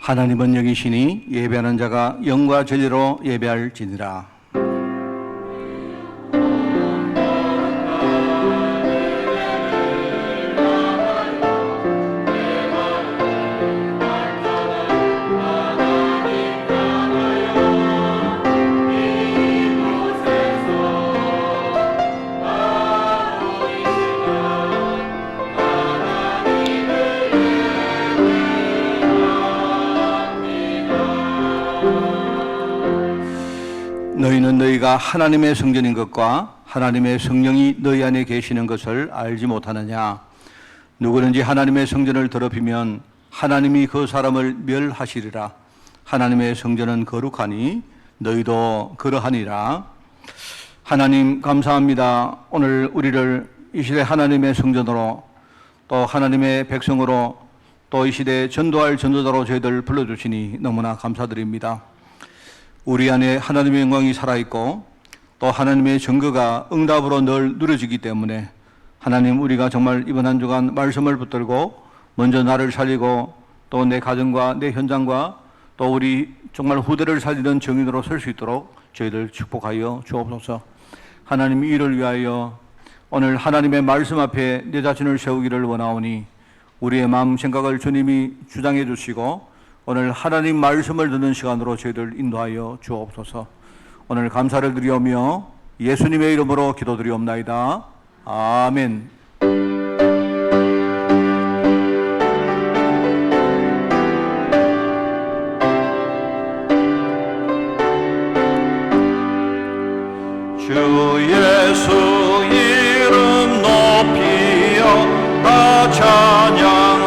하나님은 여기시니 예배하는 자가 영과 진리로 예배할지니라. 너희는 너희가 하나님의 성전인 것과 하나님의 성령이 너희 안에 계시는 것을 알지 못하느냐? 누구든지 하나님의 성전을 더럽히면 하나님이 그 사람을 멸하시리라. 하나님의 성전은 거룩하니 너희도 그러하니라. 하나님 감사합니다. 오늘 우리를 이 시대 하나님의 성전으로 또 하나님의 백성으로 또 이 시대에 전도할 전도자로 저희들 불러주시니 너무나 감사드립니다. 우리 안에 하나님의 영광이 살아있고 또 하나님의 증거가 응답으로 늘 누려지기 때문에 하나님, 우리가 정말 이번 한 주간 말씀을 붙들고 먼저 나를 살리고 또 내 가정과 내 현장과 또 우리 정말 후대를 살리는 정인으로 설 수 있도록 저희들 축복하여 주옵소서. 하나님, 이를 위하여 오늘 하나님의 말씀 앞에 내 자신을 세우기를 원하오니 우리의 마음 생각을 주님이 주장해 주시고 오늘 하나님 말씀을 듣는 시간으로 저희들 인도하여 주옵소서. 오늘 감사를 드리오며 예수님의 이름으로 기도드리옵나이다. 아멘. 주 예수 이름 높이어 다 찬양하여라.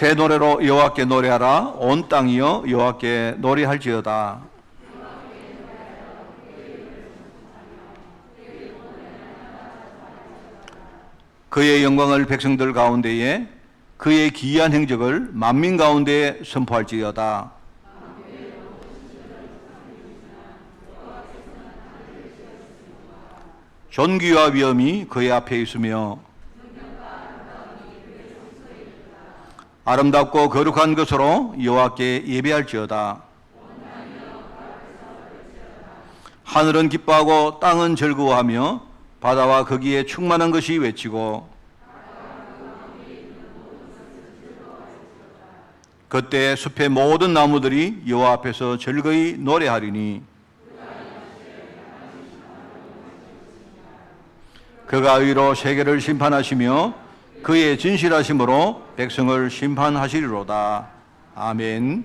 새 노래로 여호와께 노래하라. 온 땅이여 여호와께 노래할지어다. 그의 영광을 백성들 가운데에 그의 기이한 행적을 만민 가운데에 선포할지어다. 존귀와 위엄이 그의 앞에 있으며 아름답고 거룩한 것으로 여호와께 예배할지어다. 하늘은 기뻐하고 땅은 즐거워하며 바다와 거기에 충만한 것이 외치고 그때 숲의 모든 나무들이 여호와 앞에서 즐거이 노래하리니 그가 의로 세계를 심판하시며 그의 진실하심으로 백성을 심판하시리로다. 아멘.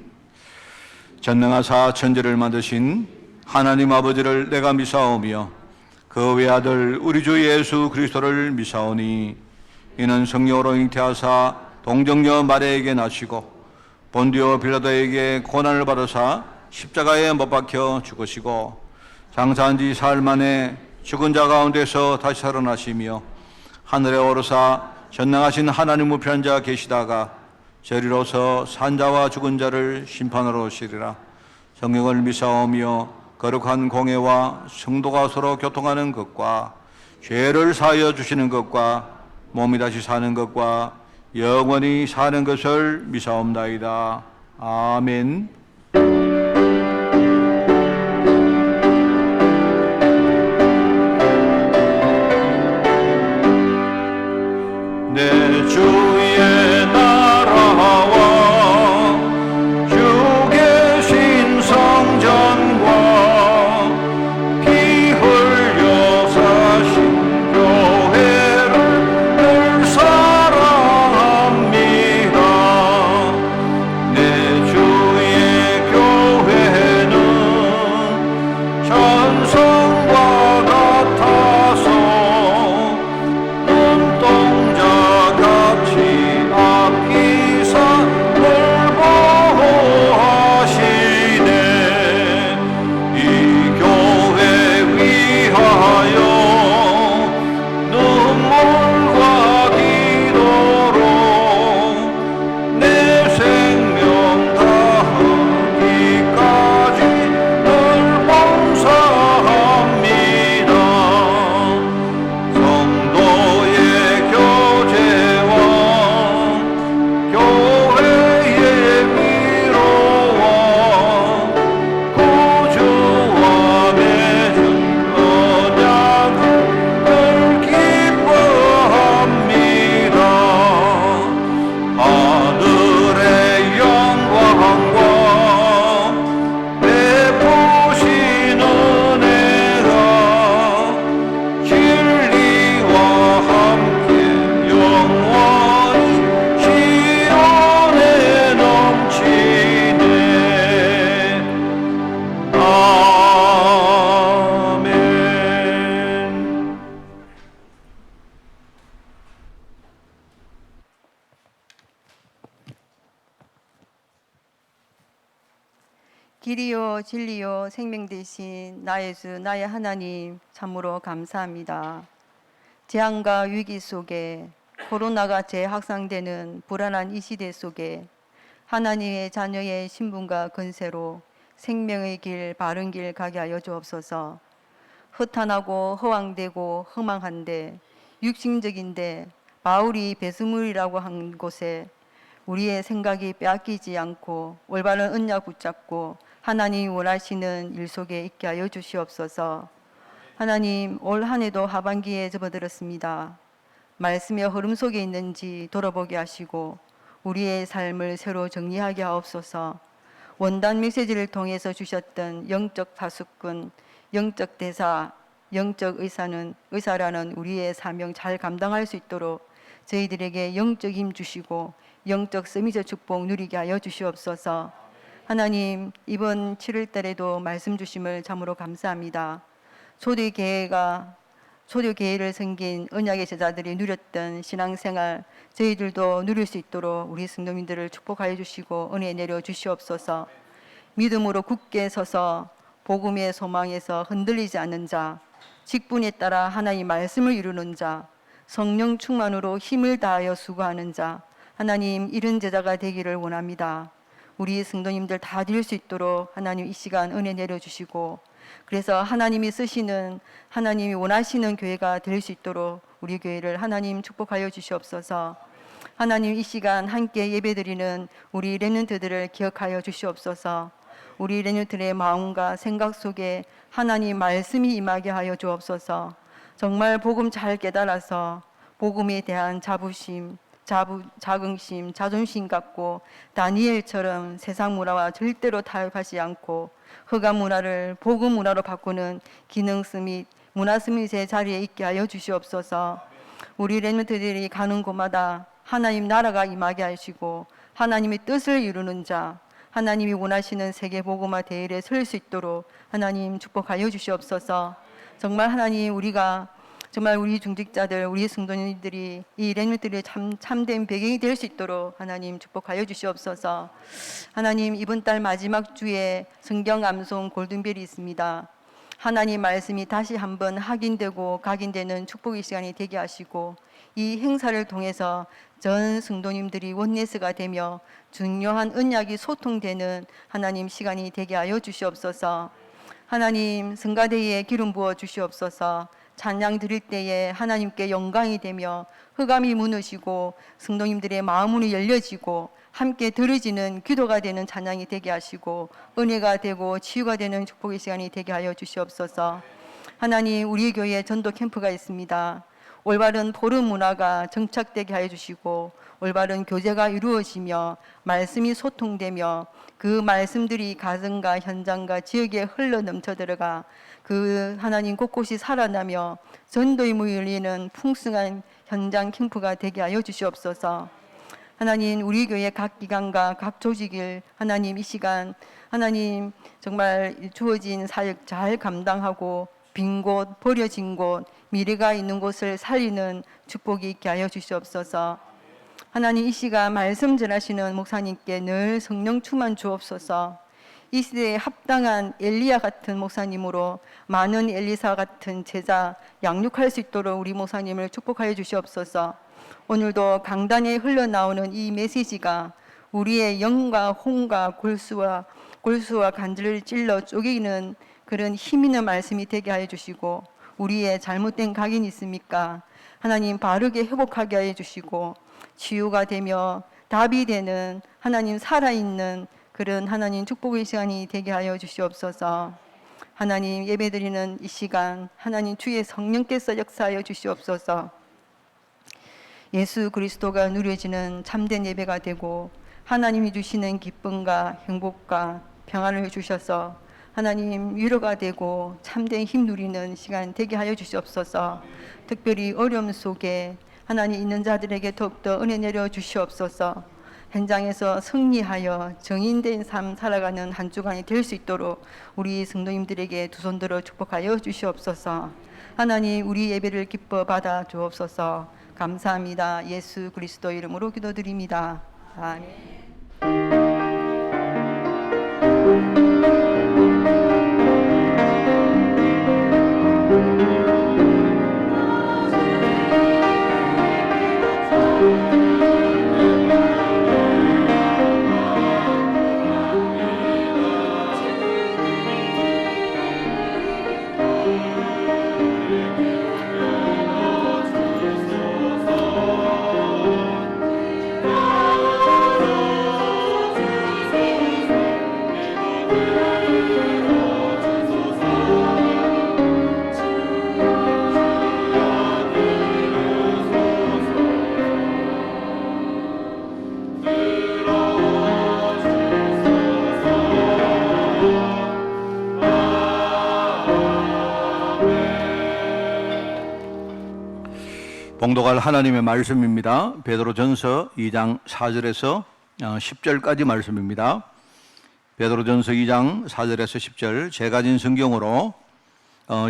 전능하사 천지를 만드신 하나님 아버지를 내가 미사오며 그 외아들 우리 주 예수 그리스도를 미사오니 이는 성령으로 잉태하사 동정녀 마리아에게 나시고 본디오 빌라도에게 고난을 받으사 십자가에 못 박혀 죽으시고 장사한 지 사흘 만에 죽은 자 가운데서 다시 살아나시며 하늘에 오르사 전능하신 하나님 우편한 자 계시다가 저리로서 산자와 죽은 자를 심판하러 오시리라. 성령을 미사오며 거룩한 공회와 성도가 서로 교통하는 것과 죄를 사하여 주시는 것과 몸이 다시 사는 것과 영원히 사는 것을 미사옵나이다. 아멘. 내 주의 나라와 주 계신 성전과 피 흘려 사신 교회를 늘 사랑합니다. 내 주의 교회는 천성과 같아서 눈동자 같이 아끼사 늘 보호하시네. 이 교회 위하여 눈물과 기도로 내 생명 다하기까지 늘 봉사합니다. 성도의 교제와 교회의 위로와 구주와 맺은 언약을 늘 기뻐합니다. 하늘의 영광과 베푸신 은혜가 진리와 함께 영원히 시온에 넘치네. 아멘. 길이요 진리요 생명 되신 나의 주 나의 하나님 참으로 감사합니다. 재앙과 위기 속에 코로나가 재확산되는 불안한 이 시대 속에 하나님의 자녀의 신분과 건세로 생명의 길 바른 길 가게 하여 주옵소서. 허탄하고 허황되고 허망한데 육신적인데 바울이 배수물이라고 한 곳에 우리의 생각이 빼앗기지 않고 올바른 언약 붙잡고 하나님이 원하시는 일 속에 있게 하여 주시옵소서. 하나님, 올 한 해도 하반기에 접어들었습니다. 말씀의 흐름 속에 있는지 돌아보게 하시고 우리의 삶을 새로 정리하게 하옵소서. 원단 메시지를 통해서 주셨던 영적 파수꾼, 영적 대사, 영적 의사라는 우리의 사명 잘 감당할 수 있도록 저희들에게 영적 힘 주시고 영적 서밋의 축복 누리게 하여 주시옵소서. 하나님, 이번 7월 달에도 말씀 주심을 참으로 감사합니다. 초대교회를 섬긴 언약의 제자들이 누렸던 신앙생활 저희들도 누릴 수 있도록 우리 성도님들을 축복하여 주시고 은혜 내려 주시옵소서. 믿음으로 굳게 서서 복음의 소망에서 흔들리지 않는 자, 직분에 따라 하나님 말씀을 이루는 자, 성령 충만으로 힘을 다하여 수고하는 자, 하나님 이런 제자가 되기를 원합니다. 우리 성도님들 다 될 수 있도록 하나님 이 시간 은혜 내려주시고 그래서 하나님이 쓰시는 하나님이 원하시는 교회가 될 수 있도록 우리 교회를 하나님 축복하여 주시옵소서. 하나님 이 시간 함께 예배드리는 우리 렘넌트들을 기억하여 주시옵소서. 우리 렘넌트의 마음과 생각 속에 하나님 말씀이 임하게 하여 주옵소서. 정말 복음 잘 깨달아서 복음에 대한 자부심, 자긍심, 자존심 갖고 다니엘처럼 세상 문화와 절대로 타협하지 않고 허가 문화를 복음 문화로 바꾸는 기능 스밋, 문화 스밋의 자리에 있게 하여 주시옵소서. 우리 렘넌트들이 가는 곳마다 하나님 나라가 임하게 하시고 하나님의 뜻을 이루는 자, 하나님이 원하시는 세계 복음화 대회에 설 수 있도록 하나님 축복하여 주시옵소서. 정말 하나님 정말 우리 중직자들, 우리 성도님들이 이 렘넌트들의 참된 배경이 될 수 있도록 하나님 축복하여 주시옵소서. 하나님 이번 달 마지막 주에 성경 암송 골든벨이 있습니다. 하나님 말씀이 다시 한번 확인되고 각인되는 축복의 시간이 되게 하시고 이 행사를 통해서 전 성도님들이 원네스가 되며 중요한 언약이 소통되는 하나님 시간이 되게 하여 주시옵소서. 하나님 성가대에 기름 부어 주시옵소서. 찬양 드릴 때에 하나님께 영광이 되며 흑암이 무너지고 성도님들의 마음문이 열려지고 함께 들어지는 기도가 되는 찬양이 되게 하시고 은혜가 되고 치유가 되는 축복의 시간이 되게 하여 주시옵소서. 하나님 우리 교회에 전도 캠프가 있습니다. 올바른 포럼 문화가 정착되게 하여 주시고 올바른 교제가 이루어지며 말씀이 소통되며 그 말씀들이 가정과 현장과 지역에 흘러 넘쳐 들어가 그 하나님 곳곳이 살아나며 전도의 문이 열리는 풍성한 현장 캠프가 되게 하여 주시옵소서. 하나님 우리 교회 각 기관과 각 조직을 하나님 이 시간 하나님 정말 주어진 사역 잘 감당하고 빈 곳, 버려진 곳, 미래가 있는 곳을 살리는 축복이 있게 하여 주시옵소서. 하나님 이 시간 말씀 전하시는 목사님께 늘 성령 충만 주옵소서. 이 시대에 합당한 엘리야 같은 목사님으로 많은 엘리사 같은 제자 양육할 수 있도록 우리 목사님을 축복하여 주시옵소서. 오늘도 강단에 흘러나오는 이 메시지가 우리의 영과 혼과 골수와 간질을 찔러 쪼개는 그런 힘 있는 말씀이 되게 하여 주시고 우리의 잘못된 각인이 있습니까? 하나님 바르게 회복하게 하여 주시고 치유가 되며 답이 되는 하나님 살아있는 그런 하나님 축복의 시간이 되게 하여 주시옵소서. 하나님 예배드리는 이 시간 하나님 주의 성령께서 역사하여 주시옵소서. 예수 그리스도가 누려지는 참된 예배가 되고 하나님이 주시는 기쁨과 행복과 평안을 주셔서 하나님 위로가 되고 참된 힘 누리는 시간 되게 하여 주시옵소서. 특별히 어려움 속에 하나님 있는 자들에게 더욱더 은혜 내려 주시옵소서. 현장에서 승리하여 정인된 삶 살아가는 한 주간이 될 수 있도록 우리 성도님들에게 두 손 들어 축복하여 주시옵소서. 하나님 우리 예배를 기뻐 받아 주옵소서. 감사합니다. 예수 그리스도 이름으로 기도드립니다. 아멘. 봉독할 하나님의 말씀입니다. 베드로전서 2장 4절에서 10절까지 말씀입니다. 베드로전서 2장 4절에서 10절 제가 가진 성경으로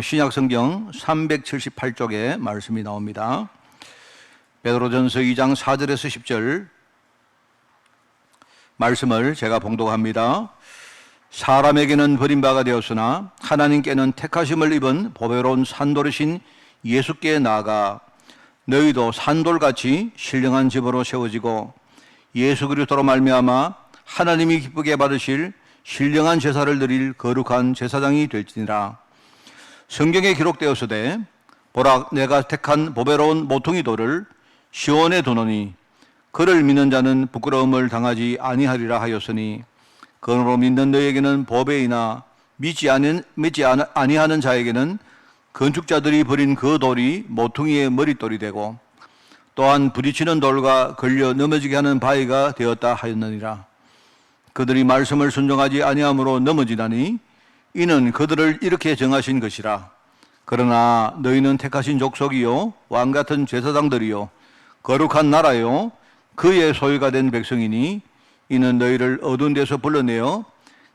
신약 성경 378쪽에 말씀이 나옵니다. 베드로전서 2장 4절에서 10절 말씀을 제가 봉독합니다. 사람에게는 버림받아 되었으나 하나님께는 택하심을 입은 보배로운 산돌이신 예수께 나아가 너희도 산돌같이 신령한 집으로 세워지고 예수 그리스도로 말미암아 하나님이 기쁘게 받으실 신령한 제사를 드릴 거룩한 제사장이 될지니라. 성경에 기록되었으되 보라 내가 택한 보배로운 모퉁이 돌을 시온에 두노니 그를 믿는 자는 부끄러움을 당하지 아니하리라 하였으니 그러므로 믿는 너희에게는 보배이나 믿지 아니하는 자에게는 건축자들이 버린 그 돌이 모퉁이의 머릿돌이 되고 또한 부딪히는 돌과 걸려 넘어지게 하는 바위가 되었다 하였느니라. 그들이 말씀을 순종하지 아니함으로 넘어지나니 이는 그들을 이렇게 정하신 것이라. 그러나 너희는 택하신 족속이요 왕 같은 제사장들이요 거룩한 나라요 그의 소유가 된 백성이니 이는 너희를 어두운 데서 불러내어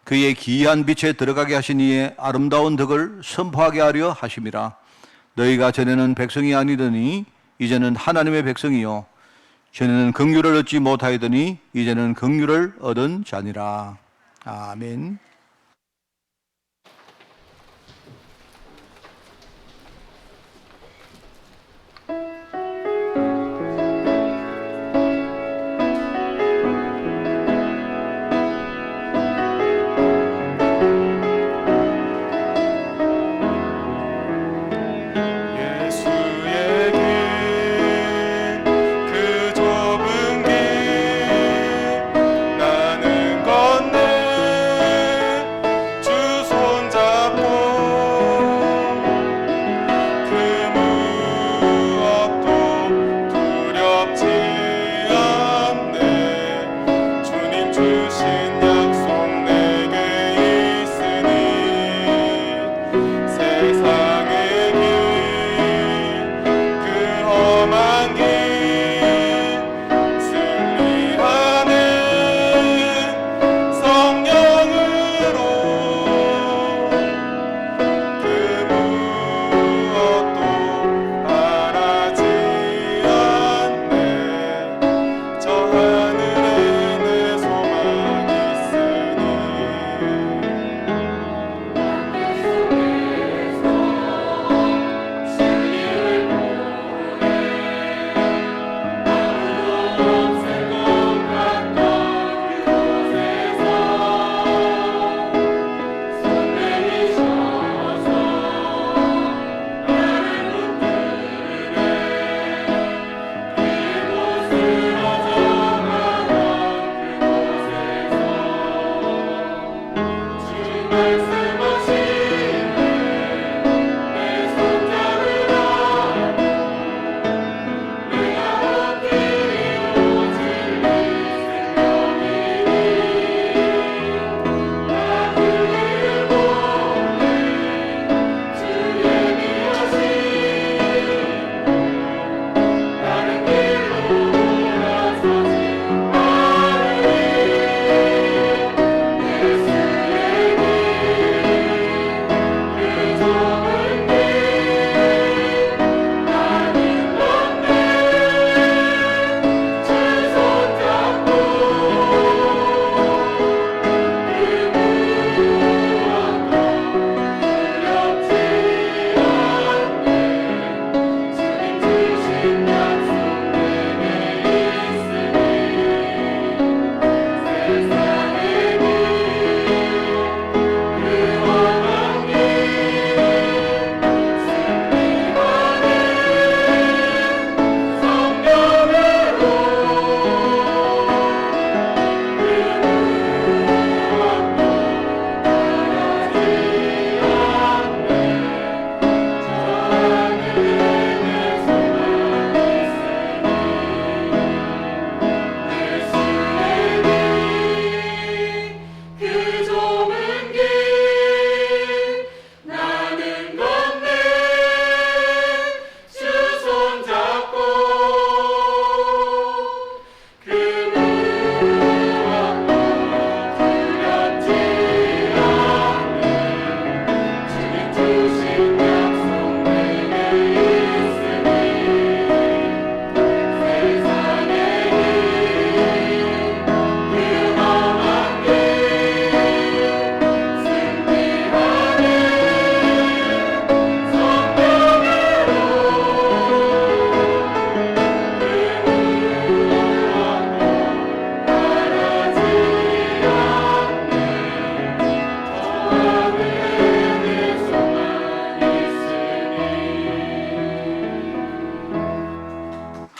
그의 기이한 빛에 들어가게 하신 이의 아름다운 덕을 선포하게 하려 하심이라. 너희가 전에는 백성이 아니더니 이제는 하나님의 백성이요 전에는 긍휼을 얻지 못하였더니 이제는 긍휼을 얻은 자니라. 아멘.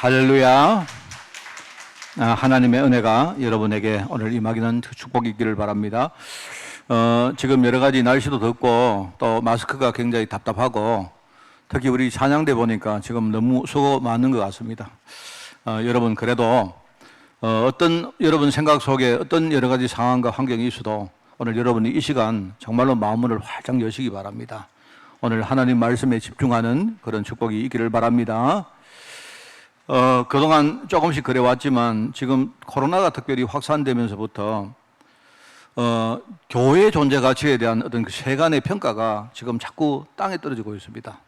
할렐루야. 하나님의 은혜가 여러분에게 오늘 임하기는 축복이 있기를 바랍니다. 지금 여러 가지 날씨도 덥고 또 마스크가 굉장히 답답하고 특히 우리 찬양대 보니까 지금 너무 수고 많은 것 같습니다. 여러분 그래도 어떤 여러분 생각 속에 어떤 여러 가지 상황과 환경이 있어도 오늘 여러분이 이 시간 정말로 마음을 활짝 여시기 바랍니다. 오늘 하나님 말씀에 집중하는 그런 축복이 있기를 바랍니다. 그동안 조금씩 그래왔지만 지금 코로나가 특별히 확산되면서부터 교회의 존재 가치에 대한 어떤 그 세간의 평가가 지금 자꾸 땅에 떨어지고 있습니다.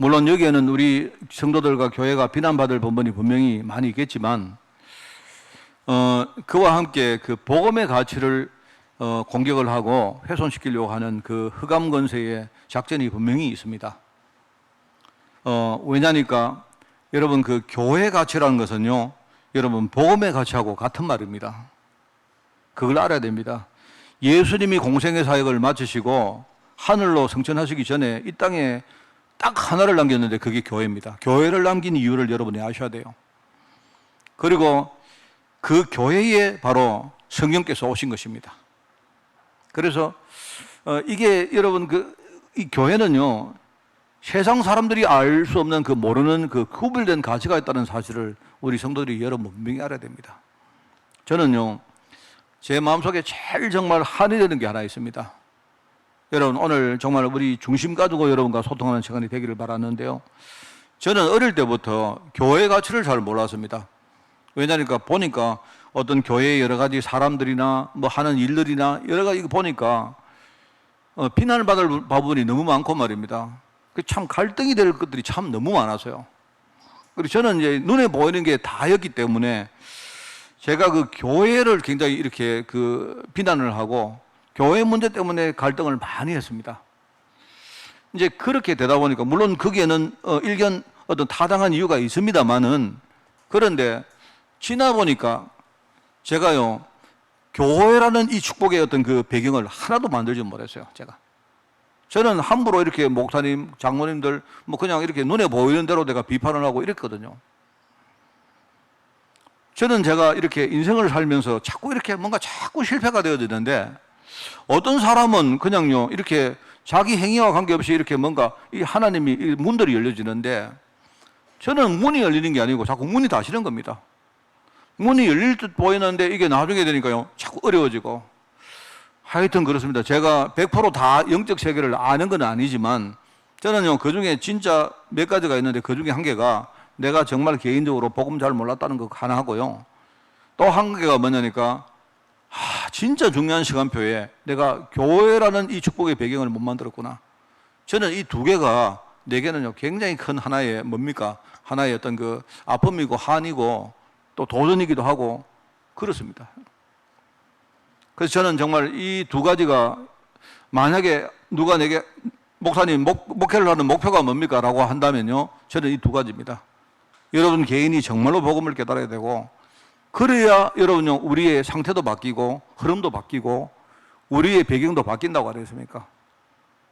물론 여기에는 우리 성도들과 교회가 비난받을 부분이 분명히 많이 있겠지만 그와 함께 그 복음의 가치를 공격을 하고 훼손시키려고 하는 그 흑암 권세의 작전이 분명히 있습니다. 왜냐니까 여러분 그 교회 가치라는 것은요, 여러분 복음의 가치하고 같은 말입니다. 그걸 알아야 됩니다. 예수님이 공생의 사역을 마치시고 하늘로 승천하시기 전에 이 땅에 딱 하나를 남겼는데 그게 교회입니다. 교회를 남긴 이유를 여러분이 아셔야 돼요. 그리고 그 교회에 바로 성령께서 오신 것입니다. 그래서 이게 여러분 이 교회는요, 세상 사람들이 알 수 없는 그 모르는 그 구별된 가치가 있다는 사실을 우리 성도들이 여러분 분명히 알아야 됩니다. 저는요, 제 마음속에 제일 정말 한이 되는 게 하나 있습니다. 여러분 오늘 정말 우리 중심 가지고 여러분과 소통하는 시간이 되기를 바랐는데요, 저는 어릴 때부터 교회 가치를 잘 몰랐습니다. 왜냐니까 보니까 어떤 교회의 여러 가지 사람들이나 뭐 하는 일들이나 여러 가지 보니까 비난을 받을 부분이 너무 많고 말입니다. 참 갈등이 될 것들이 참 너무 많아서요. 그리고 저는 이제 눈에 보이는 게 다였기 때문에 제가 그 교회를 굉장히 이렇게 그 비난을 하고 교회 문제 때문에 갈등을 많이 했습니다. 이제 그렇게 되다 보니까 물론 거기에는 일견 어떤 타당한 이유가 있습니다만은, 그런데 지나 보니까 제가요 교회라는 이 축복의 어떤 그 배경을 하나도 만들지 못했어요. 저는 함부로 이렇게 목사님, 장로님들 뭐 그냥 이렇게 눈에 보이는 대로 내가 비판을 하고 이랬거든요. 저는 제가 이렇게 인생을 살면서 자꾸 이렇게 뭔가 자꾸 실패가 되어지는데, 어떤 사람은 그냥요 이렇게 자기 행위와 관계없이 이렇게 뭔가 이 하나님이 이 문들이 열려지는데, 저는 문이 열리는 게 아니고 자꾸 문이 닫히는 겁니다. 문이 열릴 듯 보이는데 이게 나중에 되니까요 자꾸 어려워지고. 하여튼 그렇습니다. 제가 100% 다 영적 세계를 아는 건 아니지만 저는요 그 중에 진짜 몇 가지가 있는데 그 중에 한 개가 내가 정말 개인적으로 복음 잘 몰랐다는 거 하나 하고요, 또 한 개가 뭐냐니까 진짜 중요한 시간표에 내가 교회라는 이 축복의 배경을 못 만들었구나. 저는 이 두 개가 내게는요 굉장히 큰 하나의 뭡니까, 하나의 어떤 그 아픔이고 한이고 또 도전이기도 하고 그렇습니다. 그래서 저는 정말 이 두 가지가, 만약에 누가 내게 목사님 목회를 하는 목표가 뭡니까? 라고 한다면요, 저는 이 두 가지입니다. 여러분 개인이 정말로 복음을 깨달아야 되고, 그래야 여러분요 우리의 상태도 바뀌고 흐름도 바뀌고 우리의 배경도 바뀐다고 하셨습니까?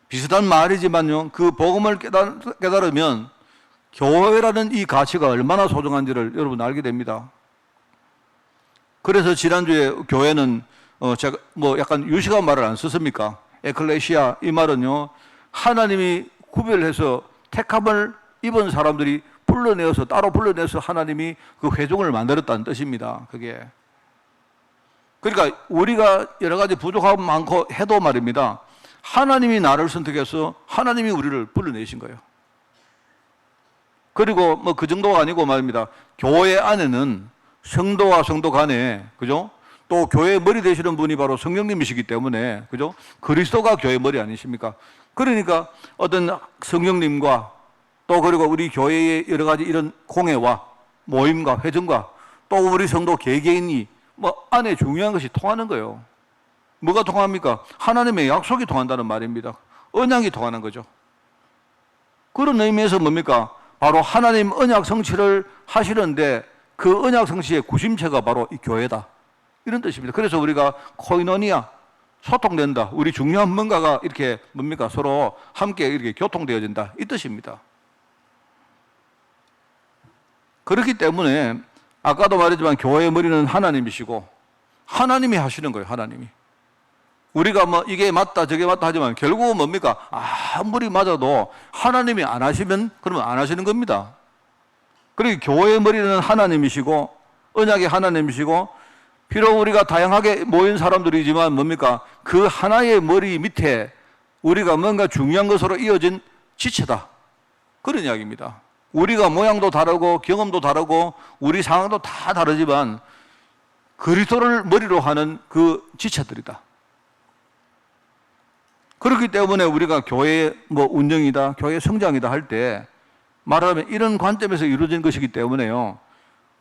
비슷한 말이지만요, 그 복음을 깨달으면 교회라는 이 가치가 얼마나 소중한지를 여러분 알게 됩니다. 그래서 지난주에 교회는 제가 뭐 약간 유식한 말을 안 썼습니까? 에클레시아, 이 말은요 하나님이 구별해서 택함을 입은 사람들이 따로 불러내서 하나님이 그 회중을 만들었다는 뜻입니다. 그게. 그러니까 우리가 여러 가지 부족함 많고 해도 말입니다, 하나님이 나를 선택해서 하나님이 우리를 불러내신 거예요. 그리고 뭐 그 정도가 아니고 말입니다, 교회 안에는 성도와 성도 간에, 그죠? 또 교회 머리 되시는 분이 바로 성령님이시기 때문에, 그죠? 그리스도가 교회 머리 아니십니까? 그러니까 어떤 성령님과 또 그리고 우리 교회의 여러 가지 이런 공회와 모임과 회정과 또 우리 성도 개개인이 뭐 안에 중요한 것이 통하는 거예요. 뭐가 통합니까? 하나님의 약속이 통한다는 말입니다. 언약이 통하는 거죠. 그런 의미에서 뭡니까? 바로 하나님 언약 성취를 하시는데 그 언약 성취의 구심체가 바로 이 교회다, 이런 뜻입니다. 그래서 우리가 코이노니아, 소통된다, 우리 중요한 뭔가가 이렇게 뭡니까? 서로 함께 이렇게 교통되어진다, 이 뜻입니다. 그렇기 때문에 아까도 말했지만 교회의 머리는 하나님이시고 하나님이 하시는 거예요. 하나님이. 우리가 뭐 이게 맞다 저게 맞다 하지만 결국은 뭡니까? 아무리 맞아도 하나님이 안 하시면 그러면 안 하시는 겁니다. 그리고 교회의 머리는 하나님이시고 언약의 하나님이시고 비록 우리가 다양하게 모인 사람들이지만 뭡니까? 그 하나의 머리 밑에 우리가 뭔가 중요한 것으로 이어진 지체다. 그런 이야기입니다. 우리가 모양도 다르고 경험도 다르고 우리 상황도 다 다르지만 그리스도를 머리로 하는 그 지체들이다. 그렇기 때문에 우리가 교회 뭐 운영이다, 교회 성장이다 할 때 말하자면 이런 관점에서 이루어진 것이기 때문에요.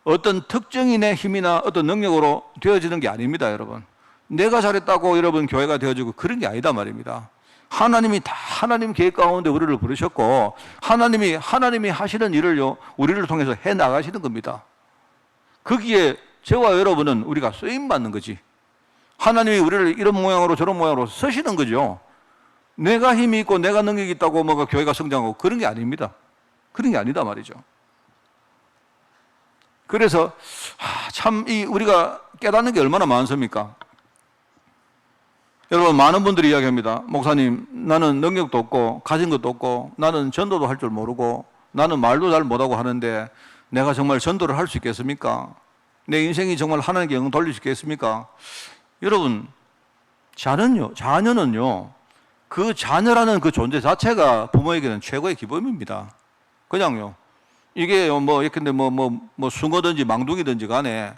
어떤 특정인의 힘이나 어떤 능력으로 되어지는 게 아닙니다, 여러분. 내가 잘했다고 여러분 교회가 되어지고 그런 게 아니다 말입니다. 하나님이 다 하나님 계획 가운데 우리를 부르셨고 하나님이 하시는 일을요 우리를 통해서 해 나가시는 겁니다. 거기에 저와 여러분은 우리가 쓰임 받는 거지. 하나님이 우리를 이런 모양으로 저런 모양으로 쓰시는 거죠. 내가 힘이 있고 내가 능력이 있다고 뭐가 교회가 성장하고 그런 게 아닙니다. 그런 게 아니다 말이죠. 그래서 참 우리가 깨닫는 게 얼마나 많습니까? 여러분 많은 분들이 이야기합니다. 목사님 나는 능력도 없고 가진 것도 없고 나는 전도도 할 줄 모르고 나는 말도 잘 못하고 하는데 내가 정말 전도를 할 수 있겠습니까? 내 인생이 정말 하나님께 영광 돌릴 수 있겠습니까? 여러분 자녀는요 그 자녀라는 그 존재 자체가 부모에게는 최고의 기쁨입니다. 그냥요. 이게 뭐 예컨대 뭐 숭어든지 망둥이든지 간에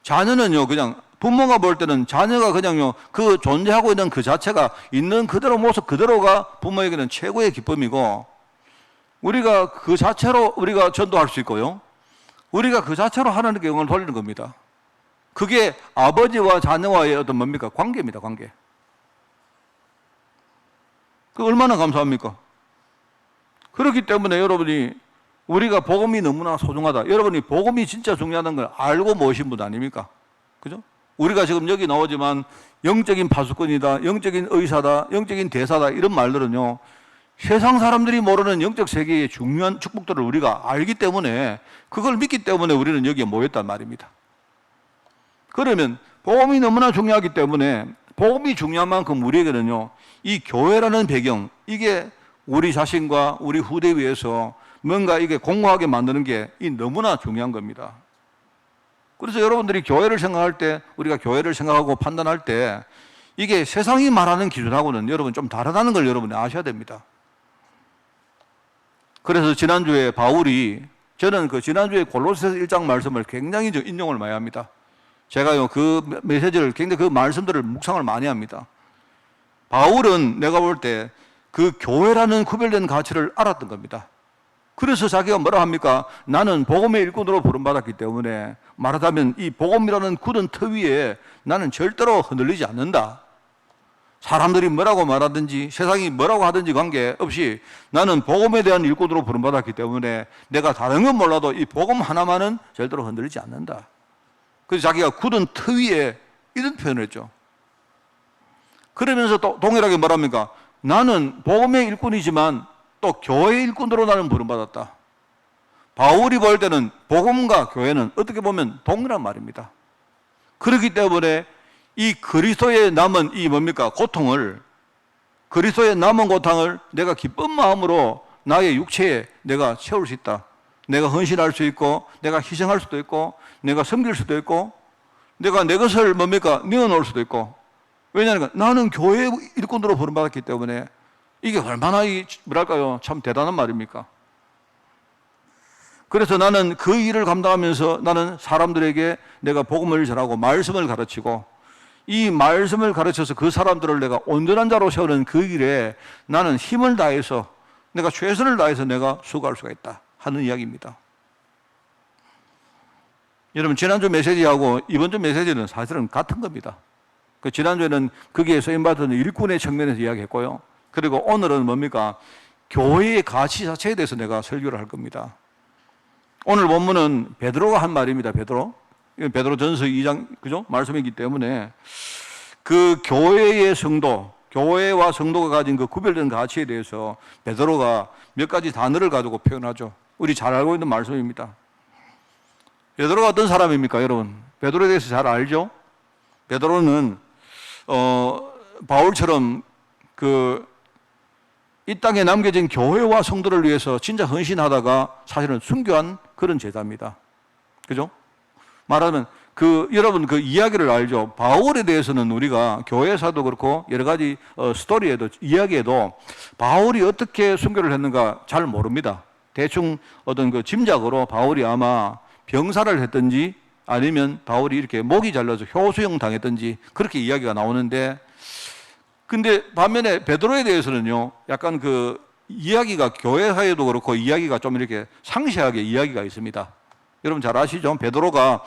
자녀는요 그냥 부모가 볼 때는 자녀가 그냥요 그 존재하고 있는 그 자체가 있는 그대로 모습 그대로가 부모에게는 최고의 기쁨이고 우리가 그 자체로 우리가 전도할 수 있고요. 우리가 그 자체로 하나님께 영광을 돌리는 겁니다. 그게 아버지와 자녀와의 어떤 뭡니까? 관계입니다, 관계. 그 얼마나 감사합니까? 그렇기 때문에 여러분이 우리가 복음이 너무나 소중하다. 여러분이 복음이 진짜 중요하다는 걸 알고 모신 분 아닙니까? 그죠? 우리가 지금 여기 나오지만 영적인 파수꾼이다, 영적인 의사다, 영적인 대사다 이런 말들은요. 세상 사람들이 모르는 영적 세계의 중요한 축복들을 우리가 알기 때문에 그걸 믿기 때문에 우리는 여기에 모였단 말입니다. 그러면 복음이 너무나 중요하기 때문에 복음이 중요한 만큼 우리에게는요. 이 교회라는 배경 이게 우리 자신과 우리 후대 위해서 뭔가 이게 공고하게 만드는 게 너무나 중요한 겁니다. 그래서 여러분들이 교회를 생각할 때 우리가 교회를 생각하고 판단할 때 이게 세상이 말하는 기준하고는 여러분 좀 다르다는 걸 여러분이 아셔야 됩니다. 그래서 지난주에 바울이 저는 그 지난주에 골로새서 1장 말씀을 굉장히 인용을 많이 합니다. 제가요 그 메시지를 굉장히 그 말씀들을 묵상을 많이 합니다. 바울은 내가 볼 때 그 교회라는 구별된 가치를 알았던 겁니다. 그래서 자기가 뭐라 합니까? 나는 복음의 일꾼으로 부름받았기 때문에 말하자면 이 복음이라는 굳은 터 위에 나는 절대로 흔들리지 않는다. 사람들이 뭐라고 말하든지 세상이 뭐라고 하든지 관계없이 나는 복음에 대한 일꾼으로 부름받았기 때문에 내가 다른 건 몰라도 이 복음 하나만은 절대로 흔들리지 않는다. 그래서 자기가 굳은 터 위에 이런 표현을 했죠. 그러면서 또 동일하게 말합니까? 나는 복음의 일꾼이지만 또 교회의 일꾼으로 나는 부름받았다. 바울이 볼 때는 복음과 교회는 어떻게 보면 동일한 말입니다. 그렇기 때문에 이 그리스도의 남은 이 뭡니까? 고통을 그리스도의 남은 고통을 내가 기쁜 마음으로 나의 육체에 내가 채울 수 있다. 내가 헌신할 수 있고 내가 희생할 수도 있고 내가 섬길 수도 있고 내가 내 것을 뭡니까? 내어놓을 수도 있고 왜냐하면 나는 교회의 일꾼으로 부름받았기 때문에 이게 얼마나 뭐랄까요? 참 대단한 말입니까? 그래서 나는 그 일을 감당하면서 나는 사람들에게 내가 복음을 전하고 말씀을 가르치고 이 말씀을 가르쳐서 그 사람들을 내가 온전한 자로 세우는 그 일에 나는 힘을 다해서 내가 최선을 다해서 내가 수고할 수가 있다 하는 이야기입니다. 여러분 지난주 메시지하고 이번 주 메시지는 사실은 같은 겁니다. 그 지난주에는 거기에 쓰임받은 일꾼의 측면에서 이야기했고요. 그리고 오늘은 뭡니까? 교회의 가치 자체에 대해서 내가 설교를 할 겁니다. 오늘 본문은 베드로가 한 말입니다. 베드로전서 2장 그죠? 말씀이기 때문에 그 교회의 성도, 교회와 성도가 가진 그 구별된 가치에 대해서 베드로가 몇 가지 단어를 가지고 표현하죠. 우리 잘 알고 있는 말씀입니다. 베드로가 어떤 사람입니까, 여러분? 베드로에 대해서 잘 알죠? 베드로는 바울처럼 이 땅에 남겨진 교회와 성도를 위해서 진짜 헌신하다가 사실은 순교한 그런 제자입니다. 그죠? 말하면 여러분 그 이야기를 알죠? 바울에 대해서는 우리가 교회사도 그렇고 여러 가지 스토리에도 이야기에도 바울이 어떻게 순교를 했는가 잘 모릅니다. 대충 어떤 그 짐작으로 바울이 아마 병사를 했든지 아니면 바울이 이렇게 목이 잘려서 효수형 당했든지 그렇게 이야기가 나오는데, 근데 반면에 베드로에 대해서는요, 약간 이야기가 교회사에도 그렇고 이야기가 좀 이렇게 상세하게 이야기가 있습니다. 여러분 잘 아시죠? 베드로가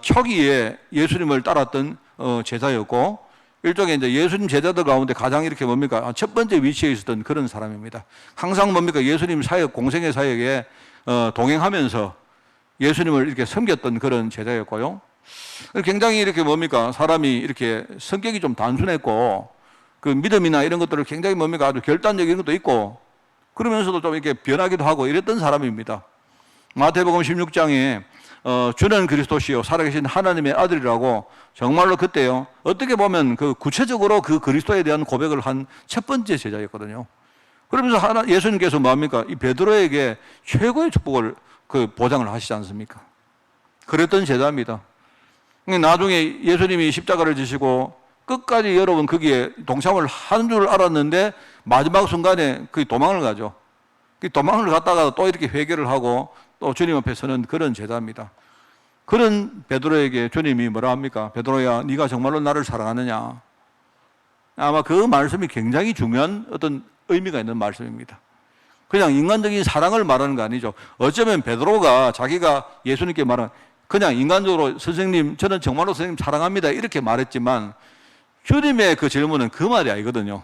초기에 예수님을 따랐던 제자였고, 일종의 이제 예수님 제자들 가운데 가장 이렇게 뭡니까? 첫 번째 위치에 있었던 그런 사람입니다. 항상 뭡니까? 예수님 사역, 공생의 사역에 동행하면서 예수님을 이렇게 섬겼던 그런 제자였고요. 굉장히 이렇게 뭡니까? 사람이 이렇게 성격이 좀 단순했고, 그 믿음이나 이런 것들을 굉장히 뭡니까? 아주 결단적인 것도 있고, 그러면서도 좀 이렇게 변하기도 하고 이랬던 사람입니다. 마태복음 16장에 주는 그리스도시요 살아계신 하나님의 아들이라고 정말로 그때요, 어떻게 보면 구체적으로 그 그리스도에 대한 고백을 한 첫 번째 제자였거든요. 그러면서 예수님께서 뭡니까? 이 베드로에게 최고의 축복을 보장을 하시지 않습니까? 그랬던 제자입니다. 나중에 예수님이 십자가를 지시고 끝까지 여러분 거기에 동참을 하는 줄 알았는데 마지막 순간에 도망을 가죠. 도망을 갔다가 또 이렇게 회개를 하고 또 주님 앞에 서는 그런 제자입니다. 그런 베드로에게 주님이 뭐라 합니까? 베드로야, 네가 정말로 나를 사랑하느냐? 아마 그 말씀이 굉장히 중요한 어떤 의미가 있는 말씀입니다. 그냥 인간적인 사랑을 말하는 거 아니죠. 어쩌면 베드로가 자기가 예수님께 말한 그냥 인간적으로 선생님, 저는 정말로 선생님 사랑합니다 이렇게 말했지만, 주님의 그 질문은 그 말이 아니거든요.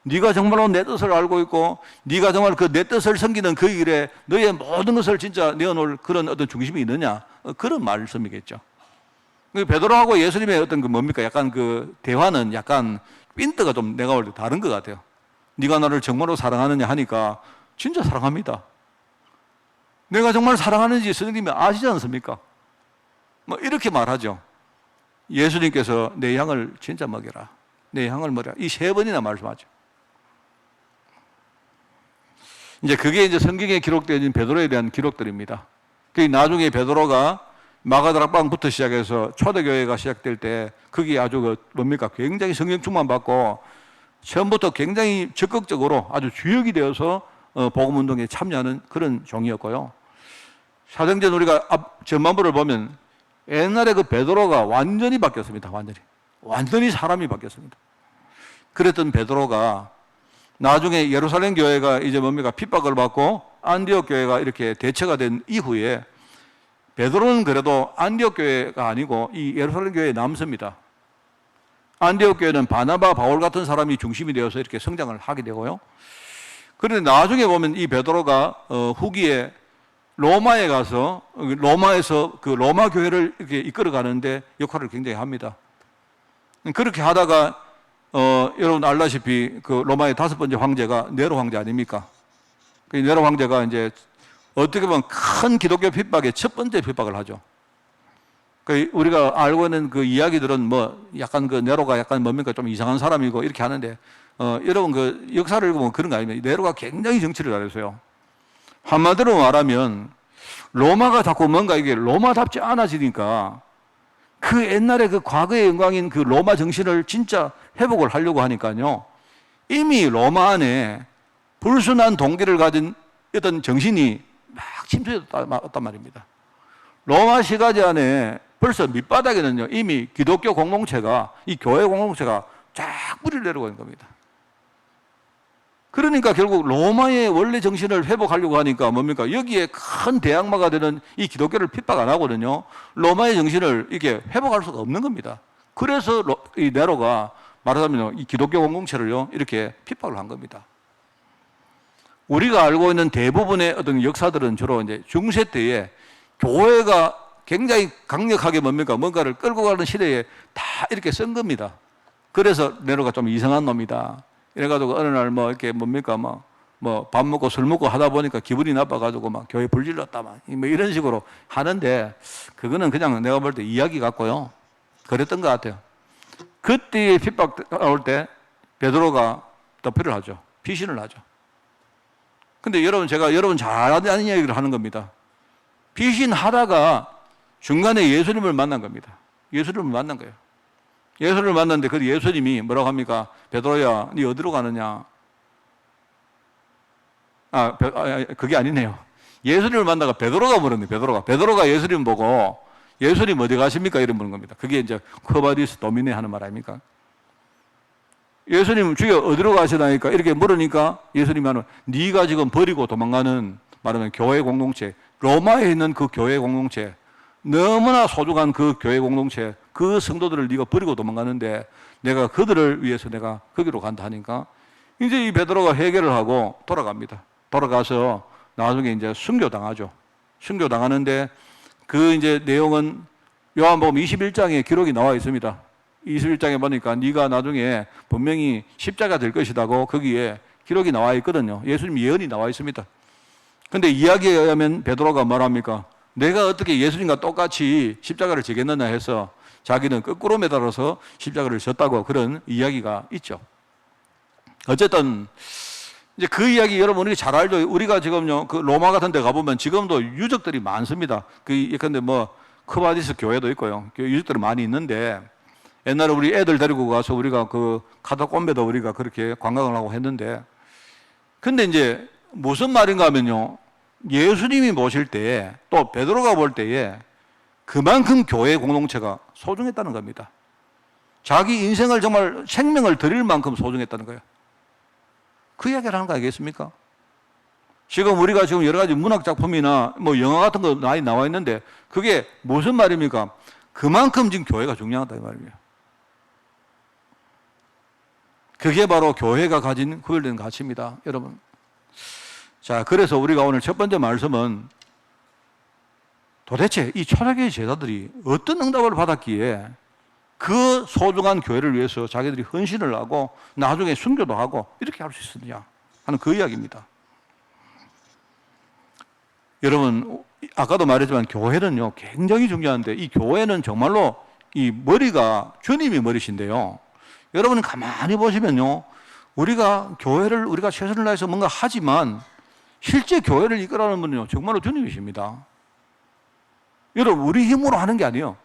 네가 정말로 내 뜻을 알고 있고 네가 정말 내 뜻을 섬기는 그 일에 너의 모든 것을 진짜 내어놓을 그런 어떤 중심이 있느냐, 그런 말씀이겠죠. 베드로하고 예수님의 어떤 뭡니까? 약간 대화는 약간 핀트가 좀 내가 볼 때 다른 것 같아요. 네가 나를 정말로 사랑하느냐 하니까 진짜 사랑합니다. 내가 정말 사랑하는지 선생님이 아시지 않습니까? 이렇게 말하죠. 예수님께서 내 양을 진짜 먹여라, 내 양을 먹여라, 이 3번이나 말씀하죠. 이제 그게 이제 성경에 기록되어진 베드로에 대한 기록들입니다. 나중에 베드로가 마가다락방부터 시작해서 초대교회가 시작될 때 거기 아주 뭡니까? 굉장히 성령 충만 받고 처음부터 굉장히 적극적으로 아주 주역이 되어서 복음운동에 참여하는 그런 종이었고요. 사도행전 우리가 전반부를 보면 옛날에 베드로가 완전히 바뀌었습니다. 완전히 사람이 바뀌었습니다. 그랬던 베드로가 나중에 예루살렘 교회가 이제 뭡니까? 핍박을 받고 안디옥 교회가 이렇게 대처가 된 이후에 베드로는 그래도 안디옥 교회가 아니고 이 예루살렘 교회에 남습니다. 안디옥 교회는 바나바, 바울 같은 사람이 중심이 되어서 이렇게 성장을 하게 되고요. 그런데 나중에 보면 이 베드로가 후기에 로마에 가서 로마에서 로마 교회를 이렇게 이끌어 가는데 역할을 굉장히 합니다. 그렇게 하다가 여러분 알다시피 로마의 5번째 황제가 네로 황제 아닙니까? 그 네로 황제가 이제 어떻게 보면 큰 기독교 핍박의 첫 번째 핍박을 하죠. 우리가 알고 있는 이야기들은 약간 네로가 약간 뭡니까? 좀 이상한 사람이고 이렇게 하는데, 여러분 역사를 읽으면 그런 거 아닙니까? 네로가 굉장히 정치를 잘했어요. 한마디로 말하면 로마가 자꾸 뭔가 이게 로마답지 않아지니까 그 옛날에 과거의 영광인 로마 정신을 진짜 회복을 하려고 하니까요, 이미 로마 안에 불순한 동기를 가진 어떤 정신이 막 침투했단 말입니다. 로마 시가지 안에 벌써 밑바닥에는요, 이미 기독교 공동체가, 이 교회 공동체가 쫙 뿌리를 내리고 있는 겁니다. 그러니까 결국 로마의 원래 정신을 회복하려고 하니까 뭡니까? 여기에 큰 대항마가 되는 이 기독교를 핍박 안 하거든요. 로마의 정신을 이게 회복할 수가 없는 겁니다. 그래서 이 네로가 말하자면 이 기독교 공동체를요, 이렇게 핍박을 한 겁니다. 우리가 알고 있는 대부분의 어떤 역사들은 주로 이제 중세 때에 교회가 굉장히 강력하게 뭔가를 끌고 가는 시대에 다 이렇게 쓴 겁니다. 그래서 네로가 좀 이상한 놈이다. 이래가지고 어느 날 이렇게 밥 먹고 술 먹고 하다 보니까 기분이 나빠가지고 교회 불질렀다 이런 식으로 하는데, 그거는 그냥 내가 볼 때 이야기 같고요. 그랬던 것 같아요. 그때의 핍박 나올 때 베드로가 도피를 하죠. 피신을 하죠. 근데 여러분, 제가 여러분 잘 아는 얘기를 하는 겁니다. 피신하다가 중간에 예수님을 만난 겁니다. 예수님을 만난 거예요. 예수님을 만났는데 그 예수님이 뭐라고 합니까? 베드로야, 네 어디로 가느냐? 그게 아니네요. 예수님을 만나가 베드로가 물었네. 베드로가 예수님 보고 예수님 어디 가십니까? 이런 묻는 겁니다. 그게 이제 커바디스 도미네 하는 말 아닙니까? 예수님 주여 어디로 가시나니까 이렇게 물으니까 예수님이 하는, 네가 지금 버리고 도망가는, 말하면 교회 공동체, 로마에 있는 그 교회 공동체, 너무나 소중한 그 교회 공동체, 그 성도들을 네가 버리고 도망가는데 내가 그들을 위해서 내가 거기로 간다 하니까 이제 이 베드로가 해결을 하고 돌아갑니다. 돌아가서 나중에 이제 순교당하죠. 순교당하는데 그 이제 내용은 요한복음 21장에 기록이 나와 있습니다. 21장에 보니까 네가 나중에 분명히 십자가 될 것이라고 거기에 기록이 나와 있거든요. 예수님 예언이 나와 있습니다. 근데 이야기에 의하면 베드로가 말합니까? 내가 어떻게 예수님과 똑같이 십자가를 지겠느냐 해서 자기는 거꾸로 매달아서 십자가를 졌다고 그런 이야기가 있죠. 어쨌든 이제 그 이야기 여러분 우리 잘 알죠. 우리가 지금요 그 로마 같은 데 가보면 지금도 유적들이 많습니다. 근데 뭐 크바디스 교회도 있고요. 유적들이 많이 있는데 옛날에 우리 애들 데리고 가서 우리가 그 카타콤베도 우리가 그렇게 관광을 하고 했는데, 근데 이제 무슨 말인가 하면요, 예수님이 모실 때에 또 베드로가 볼 때에 그만큼 교회 공동체가 소중했다는 겁니다. 자기 인생을 정말 생명을 드릴 만큼 소중했다는 거예요. 그 이야기를 하는 거 아니겠습니까? 지금 우리가 지금 여러 가지 문학 작품이나 뭐 영화 같은 거 많이 나와 있는데 그게 무슨 말입니까? 그만큼 지금 교회가 중요하다 이 말이에요. 그게 바로 교회가 가진 구별된 가치입니다, 여러분. 자, 그래서 우리가 오늘 첫 번째 말씀은 도대체 이 초대교회 제자들이 어떤 응답을 받았기에 그 소중한 교회를 위해서 자기들이 헌신을 하고 나중에 순교도 하고 이렇게 할 수 있었느냐 하는 그 이야기입니다. 여러분, 아까도 말했지만 교회는요 굉장히 중요한데 이 교회는 정말로 이 머리가 주님이 머리신데요. 여러분 가만히 보시면요, 우리가 교회를 우리가 최선을 다해서 뭔가 하지만 실제 교회를 이끌어가는 분은요 정말로 주님이십니다. 여러분 우리 힘으로 하는 게 아니에요.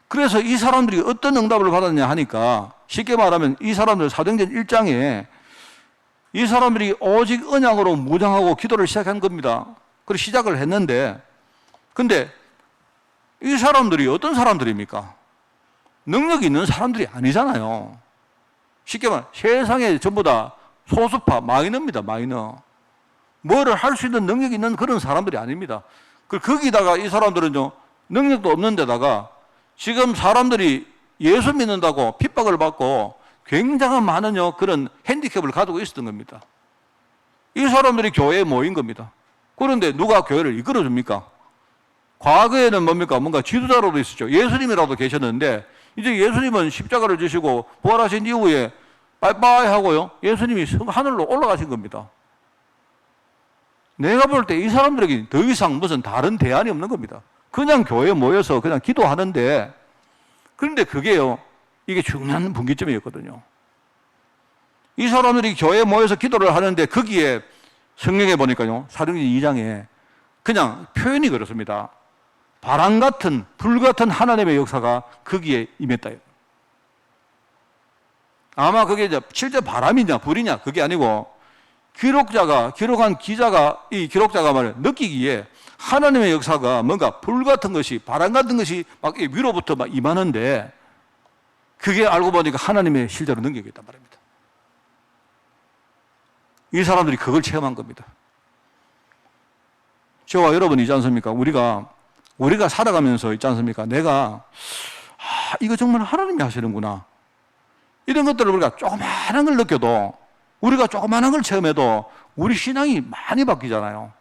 그래서 이 사람들이 어떤 응답을 받았냐 하니까 쉽게 말하면 이 사람들 사도행전 1장에 이 사람들이 오직 언약으로 무장하고 기도를 시작한 겁니다. 그리고 시작을 했는데, 근데 이 사람들이 어떤 사람들입니까? 능력이 있는 사람들이 아니잖아요. 쉽게 말하면 세상에 전부 다 소수파, 마이너입니다, 마이너. 뭐를 할 수 있는 능력이 있는 그런 사람들이 아닙니다. 거기다가 이 사람들은요, 능력도 없는 데다가 지금 사람들이 예수 믿는다고 핍박을 받고 굉장한 많은 그런 핸디캡을 가지고 있었던 겁니다. 이 사람들이 교회에 모인 겁니다. 그런데 누가 교회를 이끌어줍니까? 과거에는 뭡니까? 뭔가 지도자로도 있었죠. 예수님이라도 계셨는데 이제 예수님은 십자가를 지시고 부활하신 이후에 빠이빠이 하고요, 예수님이 하늘로 올라가신 겁니다. 내가 볼 때 이 사람들에게 더 이상 무슨 다른 대안이 없는 겁니다. 그냥 교회에 모여서 그냥 기도하는데, 그런데 그게요, 이게 중요한 분기점이었거든요. 이 사람들이 교회에 모여서 기도를 하는데 거기에 성경에 보니까요, 사도행전 2장에 그냥 표현이 그렇습니다. 바람 같은, 불 같은 하나님의 역사가 거기에 임했다. 아마 그게 이제 실제 바람이냐 불이냐 그게 아니고 기록한 기자가, 이 기록자가 말해 느끼기에 하나님의 역사가 뭔가 불 같은 것이, 바람 같은 것이 막 위로부터 막 임하는데 그게 알고 보니까 하나님의 실제로 능력이 있단 말입니다. 이 사람들이 그걸 체험한 겁니다. 저와 여러분이지 않습니까? 우리가 살아가면서 있지 않습니까? 내가 이거 정말 하나님이 하시는구나, 이런 것들을 우리가 조그마한 걸 느껴도, 우리가 조그마한 걸 체험해도 우리 신앙이 많이 바뀌잖아요.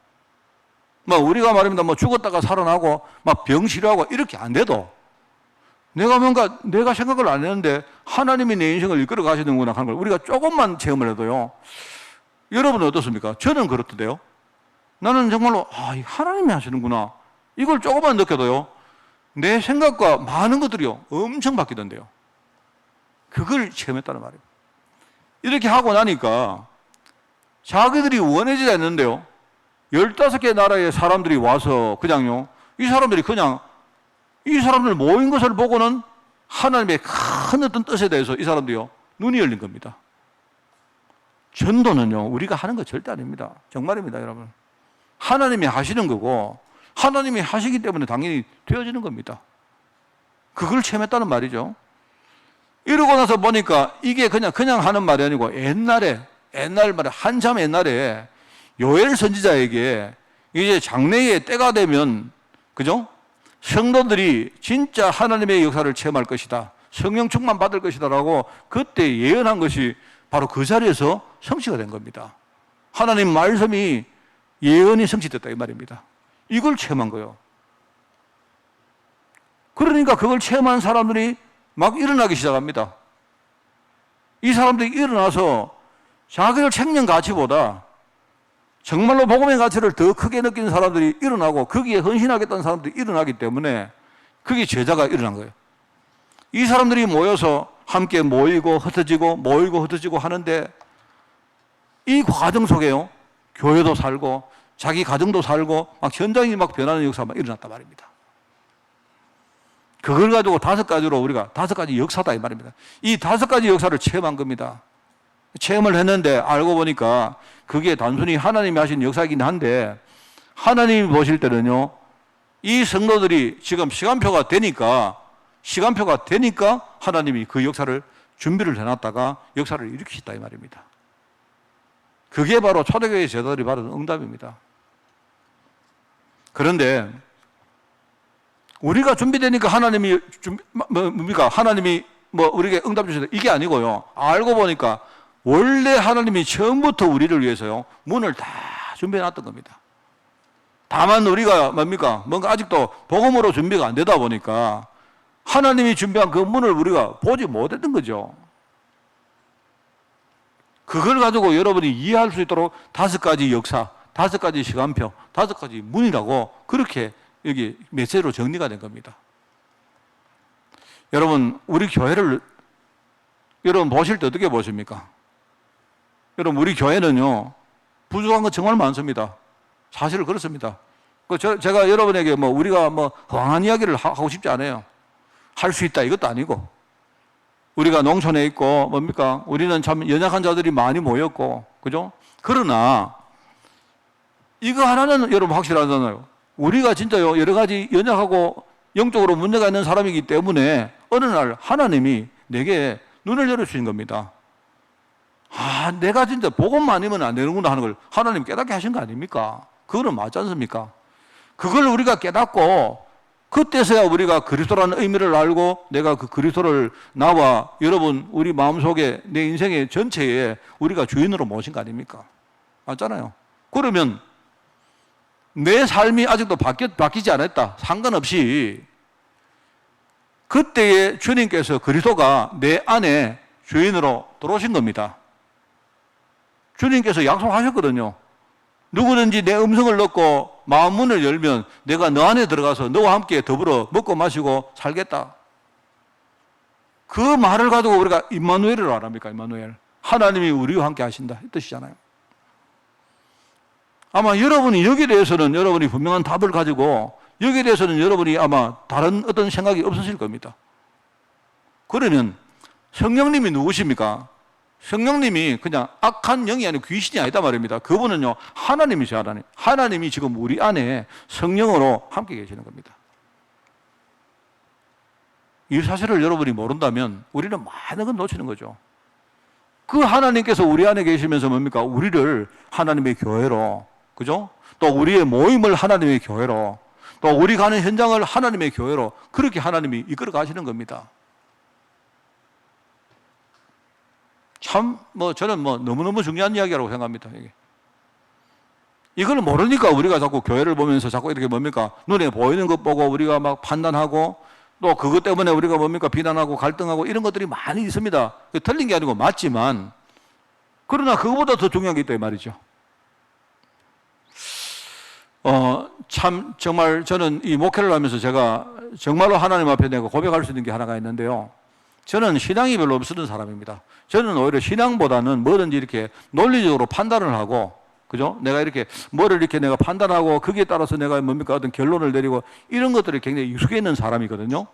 우리가 말입니다, 죽었다가 살아나고 막 병 치료하고 이렇게 안 돼도 내가 생각을 안 했는데 하나님이 내 인생을 이끌어 가시는구나 하는 걸 우리가 조금만 체험을 해도요. 여러분은 어떻습니까? 저는 그렇던데요. 나는 정말로 하나님이 하시는구나, 이걸 조금만 느껴도요 내 생각과 많은 것들이요 엄청 바뀌던데요. 그걸 체험했다는 말이에요. 이렇게 하고 나니까 자기들이 원해지지 않는데요. 15개 나라의 사람들이 와서 그냥요. 이 사람들이 그냥 이 사람들 모인 것을 보고는 하나님의 큰 어떤 뜻에 대해서 이 사람들이요. 눈이 열린 겁니다. 전도는요. 우리가 하는 거 절대 아닙니다. 정말입니다, 여러분. 하나님이 하시는 거고 하나님이 하시기 때문에 당연히 되어지는 겁니다. 그걸 체험했다는 말이죠. 이러고 나서 보니까 이게 그냥 하는 말이 아니고 옛날 말에 한참 옛날에 요엘 선지자에게 이제 장래의 때가 되면 그죠? 성도들이 진짜 하나님의 역사를 체험할 것이다. 성령 충만 받을 것이다라고 그때 예언한 것이 바로 그 자리에서 성취가 된 겁니다. 하나님 말씀이 예언이 성취됐다 이 말입니다. 이걸 체험한 거예요. 그러니까 그걸 체험한 사람들이 막 일어나기 시작합니다. 이 사람들이 일어나서 자기를 챙긴 가치보다 정말로 복음의 가치를 더 크게 느끼는 사람들이 일어나고 거기에 헌신하겠다는 사람들이 일어나기 때문에 그게 제자가 일어난 거예요. 이 사람들이 모여서 함께 모이고 흩어지고 하는데 이 과정 속에요. 교회도 살고 자기 가정도 살고 막 현장이 막 변하는 역사가 막 일어났단 말입니다. 그걸 가지고 5가지로 우리가 5가지 역사다 이 말입니다. 이 5가지 역사를 체험한 겁니다. 체험을 했는데 알고 보니까 그게 단순히 하나님이 하신 역사이긴 한데 하나님이 보실 때는요. 이 성도들이 지금 시간표가 되니까 하나님이 그 역사를 준비를 해놨다가 역사를 일으키셨다 이 말입니다. 그게 바로 초대교회 제자들이 받은 응답입니다. 그런데 우리가 준비되니까 하나님이 하나님이 우리에게 응답 주시다 이게 아니고요. 알고 보니까 원래 하나님이 처음부터 우리를 위해서요 문을 다 준비해 놨던 겁니다. 다만 우리가 뭔가 아직도 복음으로 준비가 안 되다 보니까 하나님이 준비한 그 문을 우리가 보지 못했던 거죠. 그걸 가지고 여러분이 이해할 수 있도록 5가지 역사, 5가지 시간표, 5가지 문이라고 그렇게 여기 메시지로 정리가 된 겁니다. 여러분, 우리 교회를 여러분 보실 때 어떻게 보십니까? 여러분, 우리 교회는요, 부족한 건 정말 많습니다. 사실은 그렇습니다. 제가 여러분에게 우리가 허황한 이야기를 하고 싶지 않아요. 할 수 있다, 이것도 아니고. 우리가 농촌에 있고, 우리는 참 연약한 자들이 많이 모였고, 그죠? 그러나, 이거 하나는 여러분 확실하잖아요. 우리가 진짜요, 여러 가지 연약하고 영적으로 문제가 있는 사람이기 때문에 어느 날 하나님이 내게 눈을 열어주신 겁니다. 아, 내가 진짜 복음만 아니면 안 되는구나 하는 걸 하나님 깨닫게 하신 거 아닙니까? 그거는 맞지 않습니까? 그걸 우리가 깨닫고 그때서야 우리가 그리스도라는 의미를 알고 내가 그 그리스도를 나와 여러분 우리 마음속에 내 인생의 전체에 우리가 주인으로 모신 거 아닙니까? 맞잖아요. 그러면 내 삶이 아직도 바뀌지 않았다. 상관없이 그때에 주님께서 그리스도가 내 안에 주인으로 들어오신 겁니다. 주님께서 약속하셨거든요. 누구든지 내 음성을 듣고 마음 문을 열면 내가 너 안에 들어가서 너와 함께 더불어 먹고 마시고 살겠다. 그 말을 가지고 우리가 임마누엘을 말합니까? 임마누엘. 하나님이 우리와 함께 하신다. 이 뜻이잖아요. 아마 여러분이 여기에 대해서는 여러분이 분명한 답을 가지고 여기에 대해서는 여러분이 아마 다른 어떤 생각이 없으실 겁니다. 그러면 성령님이 누구십니까? 성령님이 그냥 악한 영이 아니고 귀신이 아니다 말입니다. 그분은요, 하나님이세요, 하나님. 하나님이 지금 우리 안에 성령으로 함께 계시는 겁니다. 이 사실을 여러분이 모른다면 우리는 많은 걸 놓치는 거죠. 그 하나님께서 우리 안에 계시면서 뭡니까? 우리를 하나님의 교회로, 그죠? 또 우리의 모임을 하나님의 교회로, 또 우리 가는 현장을 하나님의 교회로 그렇게 하나님이 이끌어 가시는 겁니다. 참, 저는 너무너무 중요한 이야기라고 생각합니다. 이걸 모르니까 우리가 자꾸 교회를 보면서 자꾸 이렇게 눈에 보이는 것 보고 우리가 막 판단하고 또 그것 때문에 우리가 비난하고 갈등하고 이런 것들이 많이 있습니다. 틀린 게 아니고 맞지만 그러나 그거보다 더 중요한 게 있다 이 말이죠. 참 정말 저는 이 목회를 하면서 제가 정말로 하나님 앞에 내가 고백할 수 있는 게 하나가 있는데요. 저는 신앙이 별로 없었던 사람입니다. 저는 오히려 신앙보다는 뭐든지 이렇게 논리적으로 판단을 하고, 그죠? 내가 이렇게 뭐를 이렇게 내가 판단하고 거기에 따라서 내가 뭡니까 어떤 결론을 내리고 이런 것들이 굉장히 익숙해 있는 사람이거든요.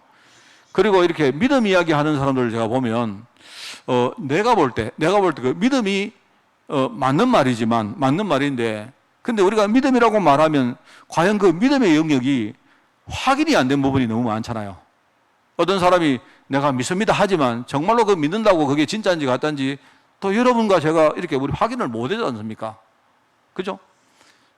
그리고 이렇게 믿음 이야기 하는 사람들을 제가 보면, 내가 볼 때 그 믿음이, 맞는 말인데, 근데 우리가 믿음이라고 말하면 과연 그 믿음의 영역이 확인이 안 된 부분이 너무 많잖아요. 어떤 사람이 내가 믿습니다 하지만 정말로 그 믿는다고 그게 진짜인지 가짜인지 또 여러분과 제가 이렇게 우리 확인을 못 하지 않습니까? 그죠?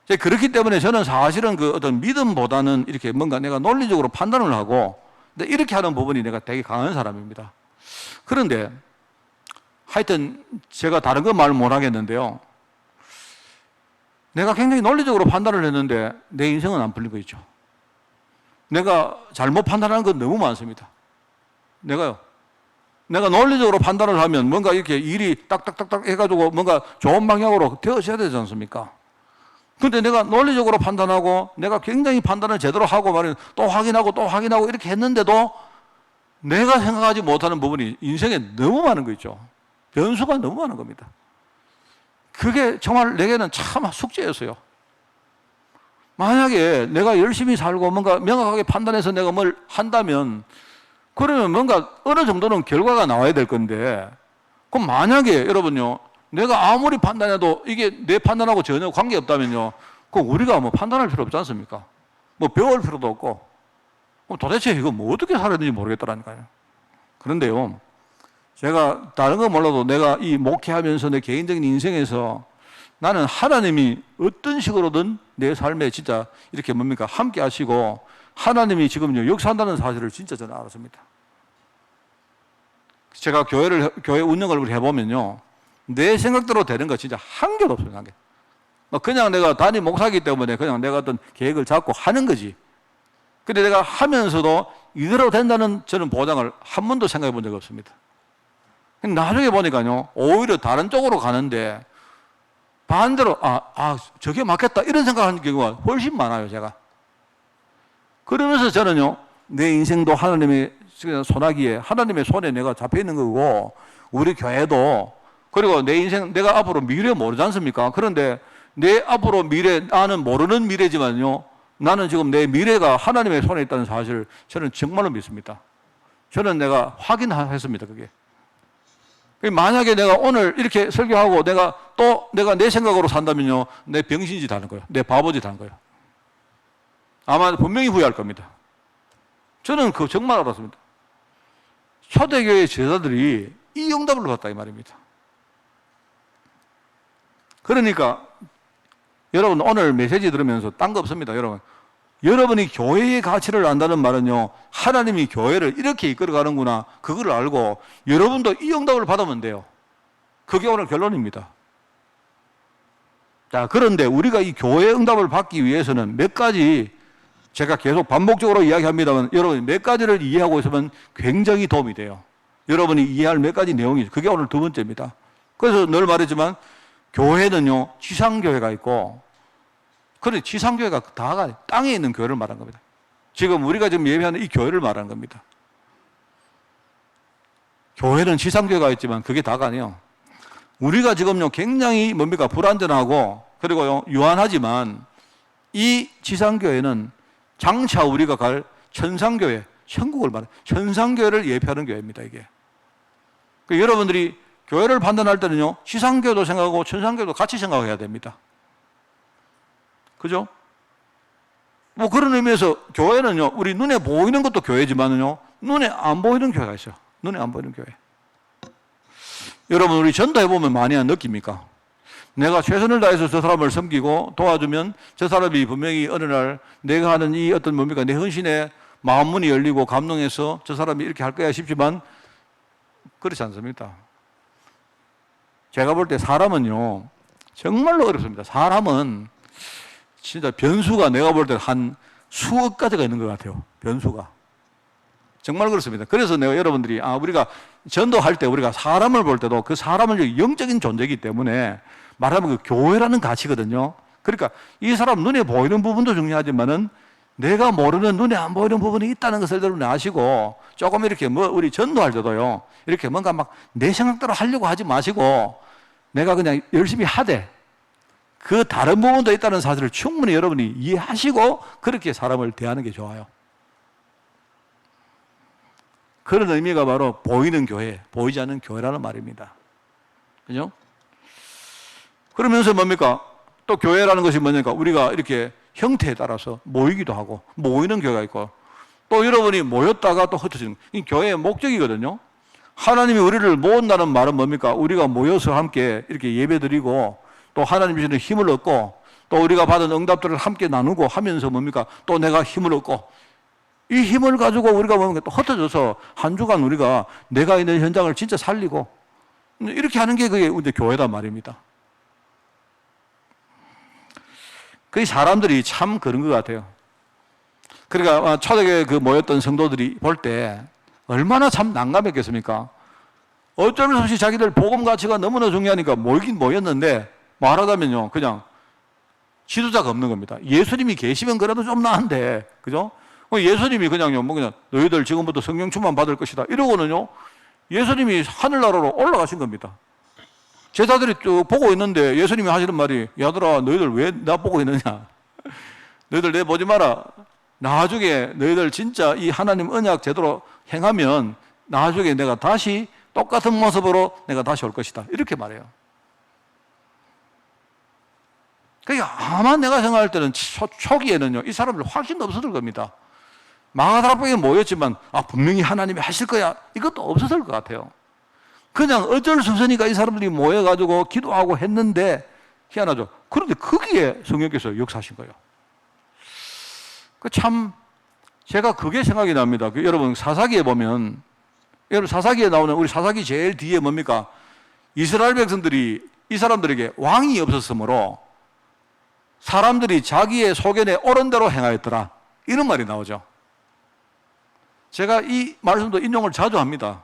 그렇기 때문에 저는 사실은 그 어떤 믿음보다는 이렇게 뭔가 내가 논리적으로 판단을 하고 이렇게 하는 부분이 내가 되게 강한 사람입니다. 그런데 하여튼 제가 다른 건 말 못 하겠는데요. 내가 굉장히 논리적으로 판단을 했는데 내 인생은 안 풀린 거 있죠. 내가 잘못 판단하는 건 너무 많습니다. 내가 논리적으로 판단을 하면 뭔가 이렇게 일이 딱딱딱딱 해가지고 뭔가 좋은 방향으로 되어져야 되지 않습니까? 근데 내가 논리적으로 판단하고 내가 굉장히 판단을 제대로 하고 말이면 또 확인하고 이렇게 했는데도 내가 생각하지 못하는 부분이 인생에 너무 많은 거 있죠. 변수가 너무 많은 겁니다. 그게 정말 내게는 참 숙제였어요. 만약에 내가 열심히 살고 뭔가 명확하게 판단해서 내가 뭘 한다면 그러면 뭔가 어느 정도는 결과가 나와야 될 건데, 그럼 만약에 여러분요, 내가 아무리 판단해도 이게 내 판단하고 전혀 관계없다면요, 그럼 우리가 뭐 판단할 필요 없지 않습니까? 뭐 배울 필요도 없고, 도대체 이거 뭐 어떻게 살아야 되는지 모르겠더라니까요. 그런데요, 제가 다른 거 몰라도 내가 이 목회하면서 내 개인적인 인생에서 나는 하나님이 어떤 식으로든 내 삶에 진짜 이렇게 뭡니까 함께 하시고 하나님이 지금요 역사한다는 사실을 진짜 저는 알았습니다. 제가 교회 운영을 해보면요, 내 생각대로 되는 거 진짜 한 개도 없어요. 한 개. 그냥 내가 담임 목사이기 때문에 그냥 내가 어떤 계획을 잡고 하는 거지. 근데 내가 하면서도 이대로 된다는 저는 보장을 한 번도 생각해 본 적이 없습니다. 나중에 보니까요, 오히려 다른 쪽으로 가는데 반대로 저게 맞겠다 이런 생각하는 경우가 훨씬 많아요. 제가 그러면서 저는요, 내 인생도 하나님의 손아귀에 하나님의 손에 내가 잡혀 있는 거고, 우리 교회도, 그리고 내 인생 내가 앞으로 미래 모르지 않습니까? 그런데 내 앞으로 미래, 나는 모르는 미래지만요, 나는 지금 내 미래가 하나님의 손에 있다는 사실을 저는 정말로 믿습니다. 저는 내가 확인했습니다. 그게 만약에 내가 오늘 이렇게 설교하고 내가 내 생각으로 산다면요, 내 병신짓 하는 거예요. 내 바보짓 하는 거예요. 아마 분명히 후회할 겁니다. 저는 그거 정말 알았습니다. 초대교회 제자들이 이 응답을 받았다 이 말입니다. 그러니까 여러분 오늘 메시지 들으면서 딴 거 없습니다. 여러분이 교회의 가치를 안다는 말은요, 하나님이 교회를 이렇게 이끌어가는구나, 그걸 알고 여러분도 이 응답을 받으면 돼요. 그게 오늘 결론입니다. 자, 그런데 우리가 이 교회의 응답을 받기 위해서는 몇 가지, 제가 계속 반복적으로 이야기합니다만 여러분이 몇 가지를 이해하고 있으면 굉장히 도움이 돼요. 여러분이 이해할 몇 가지 내용이, 그게 오늘 두 번째입니다. 그래서 늘 말했지만 교회는요, 지상교회가 있고, 그래, 지상교회가 다가 땅에 있는 교회를 말하는 겁니다. 지금 우리가 지금 예배하는 이 교회를 말하는 겁니다. 교회는 지상교회가 있지만 그게 다가 아니에요. 우리가 지금요 굉장히 뭡니까 불안전하고 그리고요 유한하지만 이 지상교회는 장차 우리가 갈 천상교회, 천국을 말해요. 천상교회를 예표하는 교회입니다. 이게. 그러니까 여러분들이 교회를 판단할 때는요, 지상교회도 생각하고 천상교회도 같이 생각해야 됩니다. 그죠? 뭐 그런 의미에서 교회는요, 우리 눈에 보이는 것도 교회지만은요, 눈에 안 보이는 교회가 있어요. 눈에 안 보이는 교회. 여러분, 우리 전도해보면 많이 안 느낍니까? 내가 최선을 다해서 저 사람을 섬기고 도와주면 저 사람이 분명히 어느 날 내가 하는 이 어떤 뭡니까? 내 헌신에 마음문이 열리고 감동해서 저 사람이 이렇게 할 거야 싶지만 그렇지 않습니다. 제가 볼 때 사람은요, 정말로 어렵습니다. 사람은 진짜 변수가 내가 볼 때 한 수억 가지가 있는 것 같아요. 변수가. 정말 그렇습니다. 그래서 내가 여러분들이, 우리가 전도할 때 우리가 사람을 볼 때도 그 사람은 영적인 존재이기 때문에 말하면 그 교회라는 가치거든요. 그러니까 이 사람 눈에 보이는 부분도 중요하지만은 내가 모르는 눈에 안 보이는 부분이 있다는 것을 여러분이 아시고 조금 이렇게 우리 전도할 때도요, 이렇게 뭔가 막 내 생각대로 하려고 하지 마시고 내가 그냥 열심히 하되 그 다른 부분도 있다는 사실을 충분히 여러분이 이해하시고 그렇게 사람을 대하는 게 좋아요. 그런 의미가 바로 보이는 교회, 보이지 않는 교회라는 말입니다. 그죠? 그러면서 뭡니까? 또 교회라는 것이 뭐냐니까 우리가 이렇게 형태에 따라서 모이기도 하고 모이는 교회가 있고 또 여러분이 모였다가 또 흩어지는 이 교회의 목적이거든요. 하나님이 우리를 모은다는 말은 뭡니까? 우리가 모여서 함께 이렇게 예배드리고 또 하나님이 주는 힘을 얻고 또 우리가 받은 응답들을 함께 나누고 하면서 뭡니까? 또 내가 힘을 얻고 이 힘을 가지고 우리가 뭡니까? 또 흩어져서 한 주간 우리가 내가 있는 현장을 진짜 살리고 이렇게 하는 게 그게 이제 교회단 말입니다. 그 사람들이 참 그런 것 같아요. 그러니까 초대교회 그 모였던 성도들이 볼 때 얼마나 참 난감했겠습니까? 어쩔 수 없이 자기들 복음 가치가 너무나 중요하니까 모이긴 모였는데 말하자면요, 그냥 지도자가 없는 겁니다. 예수님이 계시면 그래도 좀 나은데, 그죠? 예수님이 그냥요, 그냥 너희들 지금부터 성령 충만 받을 것이다. 이러고는요, 예수님이 하늘나라로 올라가신 겁니다. 제자들이 쭉 보고 있는데 예수님이 하시는 말이, 야들아, 너희들 왜 나 보고 있느냐? 너희들 내 보지 마라. 나중에 너희들 진짜 이 하나님 언약 제대로 행하면 나중에 내가 다시 똑같은 모습으로 내가 다시 올 것이다. 이렇게 말해요. 그러니까 아마 내가 생각할 때는 초기에는요, 이 사람들 확신도 없었을 겁니다. 마가다락방에 모였지만 분명히 하나님이 하실 거야. 이것도 없었을 것 같아요. 그냥 어쩔 수 없으니까 이 사람들이 모여가지고 기도하고 했는데 희한하죠. 그런데 거기에 성령께서 역사하신 거예요. 참 제가 그게 생각이 납니다. 여러분 사사기에 보면 여러분 사사기에 나오는 우리 사사기 제일 뒤에 뭡니까? 이스라엘 백성들이 이 사람들에게 왕이 없었으므로 사람들이 자기의 소견에 옳은 대로 행하였더라. 이런 말이 나오죠. 제가 이 말씀도 인용을 자주 합니다.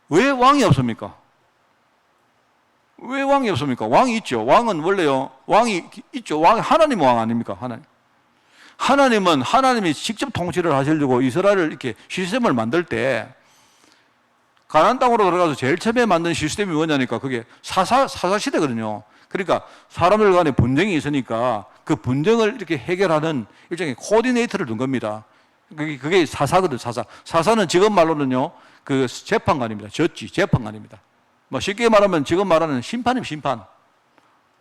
왜 왕이 없습니까? 왜 왕이 없습니까? 왕이 있죠. 왕은 원래요, 왕이 있죠. 하나님 왕 아닙니까? 하나님은 하나님이 직접 통치를 하시려고 이스라엘을 이렇게 시스템을 만들 때 가나안 땅으로 들어가서 제일 처음에 만든 시스템이 뭐냐니까 그게 사사 시대거든요. 그러니까 사람들 간에 분쟁이 있으니까 그 분쟁을 이렇게 해결하는 일종의 코디네이터를 둔 겁니다. 그게 사사거든, 사사. 사사는 지금 말로는요, 그 재판관입니다. 재판관입니다. 쉽게 말하면 지금 말하는 심판입니다, 심판.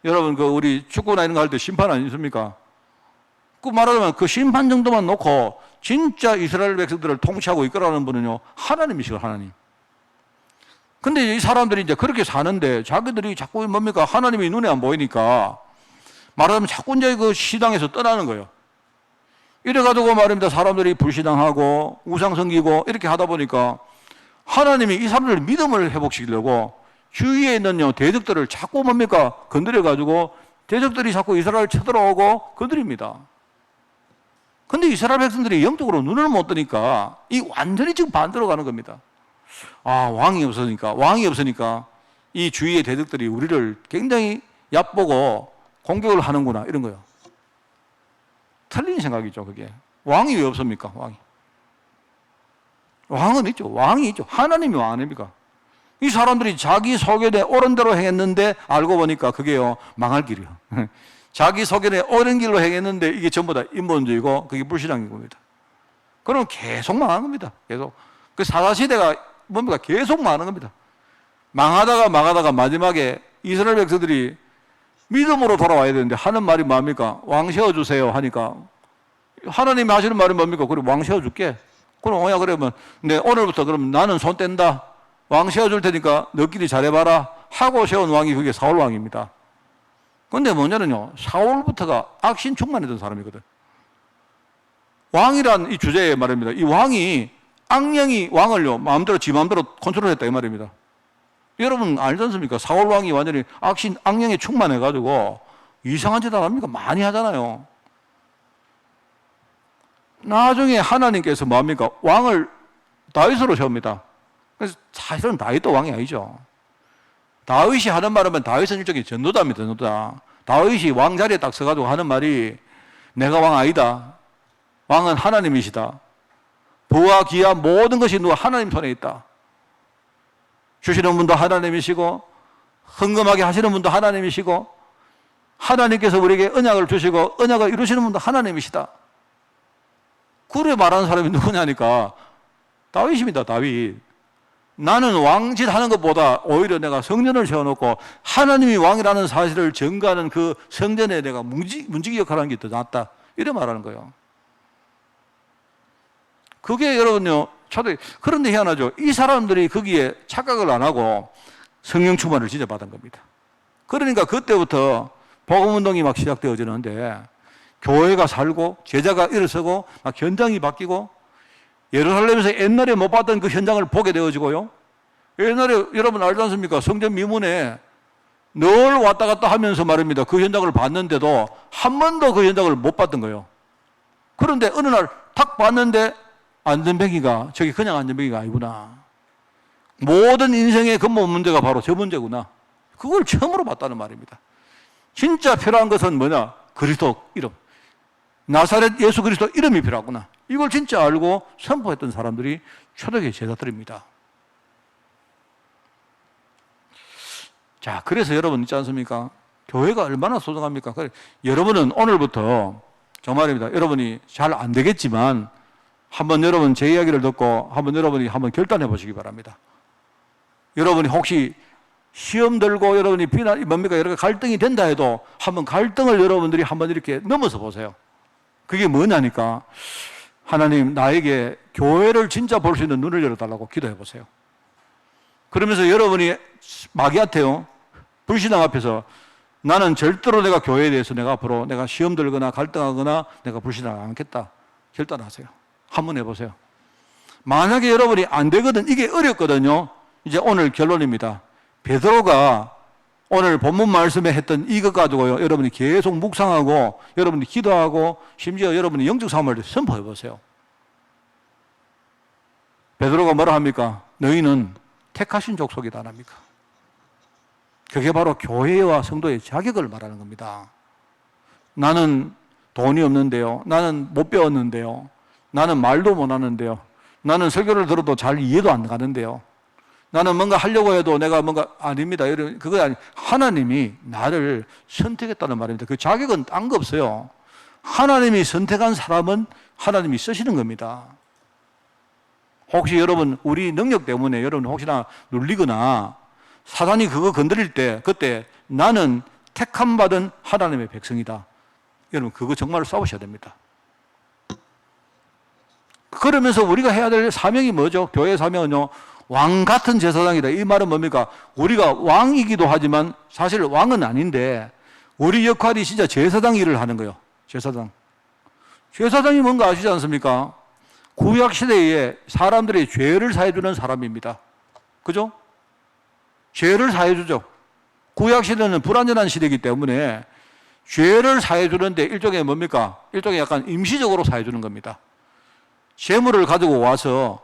여러분, 우리 축구나 이런 거 할 때 심판 아니십니까? 그 말하자면 그 심판 정도만 놓고 진짜 이스라엘 백성들을 통치하고 이끌어가는 분은요, 하나님이시고, 하나님. 근데 이 사람들이 이제 그렇게 사는데 자기들이 자꾸 뭡니까? 하나님이 눈에 안 보이니까 말하자면 자꾸 이제 그 시당에서 떠나는 거예요. 이래가지고 말입니다. 사람들이 불신앙하고 우상 섬기고 이렇게 하다 보니까 하나님이 이 사람들 믿음을 회복시키려고 주위에 있는 대적들을 자꾸 뭡니까? 건드려가지고 대적들이 자꾸 이스라엘 쳐들어오고 건드립니다. 근데 이스라엘 백성들이 영적으로 눈을 못 뜨니까 이 완전히 지금 반대로 가는 겁니다. 왕이 없으니까 이 주위의 대적들이 우리를 굉장히 얕보고 공격을 하는구나 이런 거예요. 틀린 생각이죠, 그게. 왕이 왜 없습니까? 왕은 있죠. 왕이 있죠. 하나님이 왕 아닙니까? 이 사람들이 자기 소견에 옳은 대로 행했는데 알고 보니까 그게요, 망할 길이요. 자기 소견에 옳은 길로 행했는데 이게 전부 다 인본주의고 그게 불신앙인 겁니다. 그럼 계속 망한 겁니다. 계속. 그 사사시대가 뭡니까? 계속 망하는 겁니다. 망하다가 마지막에 이스라엘 백성들이 믿음으로 돌아와야 되는데 하는 말이 뭡니까? 왕 세워주세요 하니까 하나님이 하시는 말이 뭡니까? 그래, 왕 세워줄게. 그럼 그러면 오늘부터 그럼 나는 손 뗀다. 왕 세워줄 테니까 너끼리 잘해봐라 하고 세운 왕이 그게 사울 왕입니다. 그런데 뭐냐면요, 사울부터가 악신 충만했던 사람이거든. 왕이란 이 주제에 말입니다. 이 왕이 악령이 왕을요 지 마음대로 컨트롤했다 이 말입니다. 여러분 알지 않습니까? 사울 왕이 완전히 악령에 충만해가지고 이상한 짓 안 합니까? 많이 하잖아요. 나중에 하나님께서 뭡니까? 왕을 다윗으로 세웁니다. 그래서 사실은 다윗도 왕이 아니죠. 다윗이 하는 말은 다윗은 일종의 전도자입니다. 전도자. 다윗이 왕 자리에 딱 서가지고 하는 말이 내가 왕 아니다. 왕은 하나님이시다. 부와 기와 모든 것이 누가 하나님 손에 있다. 주시는 분도 하나님이시고 헌금하게 하시는 분도 하나님이시고 하나님께서 우리에게 언약을 주시고 언약을 이루시는 분도 하나님이시다. 그래 말하는 사람이 누구냐니까 다윗입니다. 다윗. 나는 왕짓 하는 것보다 오히려 내가 성전을 세워놓고 하나님이 왕이라는 사실을 증거하는 그 성전에 내가 문지기 역할을 하는 게 더 낫다. 이래 말하는 거예요. 그게 여러분요, 그런데 희한하죠. 이 사람들이 거기에 착각을 안 하고 성령 충만을 진짜 받은 겁니다. 그러니까 그때부터 복음운동이 막 시작되어지는데 교회가 살고 제자가 일어서고 막 현장이 바뀌고 예루살렘에서 옛날에 못 봤던 그 현장을 보게 되어지고요. 옛날에 여러분 알지 않습니까? 성전 미문에 늘 왔다 갔다 하면서 말입니다. 그 현장을 봤는데도 한 번도 그 현장을 못 봤던 거예요. 그런데 어느 날 탁 봤는데 안전뱅이가 저기 그냥 안전뱅이가 아니구나. 모든 인생의 근본 문제가 바로 저 문제구나. 그걸 처음으로 봤다는 말입니다. 진짜 필요한 것은 뭐냐? 그리스도 이름. 나사렛 예수 그리스도 이름이 필요하구나. 이걸 진짜 알고 선포했던 사람들이 초대교회 제자들입니다. 자, 그래서 여러분 있지 않습니까? 교회가 얼마나 소중합니까? 그래, 여러분은 오늘부터 정말입니다. 여러분이 잘 안 되겠지만 한번 여러분 제 이야기를 듣고 한번 여러분이 한번 결단해 보시기 바랍니다. 여러분이 혹시 시험 들고 여러분이 비난 뭡니까? 여러 갈등이 된다 해도 한번 갈등을 여러분들이 한번 이렇게 넘어서 보세요. 그게 뭐냐니까 하나님 나에게 교회를 진짜 볼 수 있는 눈을 열어달라고 기도해 보세요. 그러면서 여러분이 마귀한테요, 불신앙 앞에서 나는 절대로 내가 교회에 대해서 내가 앞으로 내가 시험 들거나 갈등하거나 내가 불신앙 안 하겠다 결단하세요. 한번 해보세요. 만약에 여러분이 안 되거든, 이게 어렵거든요. 이제 오늘 결론입니다. 베드로가 오늘 본문 말씀에 했던 이것 가지고요, 여러분이 계속 묵상하고 여러분이 기도하고 심지어 여러분이 영적 삶을 선포해 보세요. 베드로가 뭐라 합니까? 너희는 택하신 족속이다 합니까? 그게 바로 교회와 성도의 자격을 말하는 겁니다. 나는 돈이 없는데요. 나는 못 배웠는데요. 나는 말도 못 하는데요. 나는 설교를 들어도 잘 이해도 안 가는데요. 나는 뭔가 하려고 해도 내가 뭔가 아닙니다. 그거 아니. 하나님이 나를 선택했다는 말입니다. 그 자격은 딴 거 없어요. 하나님이 선택한 사람은 하나님이 쓰시는 겁니다. 혹시 여러분 우리 능력 때문에 여러분 혹시나 눌리거나 사단이 그거 건드릴 때 그때 나는 택함 받은 하나님의 백성이다. 여러분 그거 정말 싸우셔야 됩니다. 그러면서 우리가 해야 될 사명이 뭐죠? 교회의 사명은요, 왕 같은 제사장이다. 이 말은 뭡니까? 우리가 왕이기도 하지만 사실 왕은 아닌데 우리 역할이 진짜 제사장 일을 하는 거예요. 제사장. 제사장이 뭔가 아시지 않습니까? 구약 시대에 사람들의 죄를 사해주는 사람입니다. 그죠? 죄를 사해주죠. 구약 시대는 불완전한 시대이기 때문에 죄를 사해주는데 일종의 뭡니까? 일종의 약간 임시적으로 사해주는 겁니다. 재물을 가지고 와서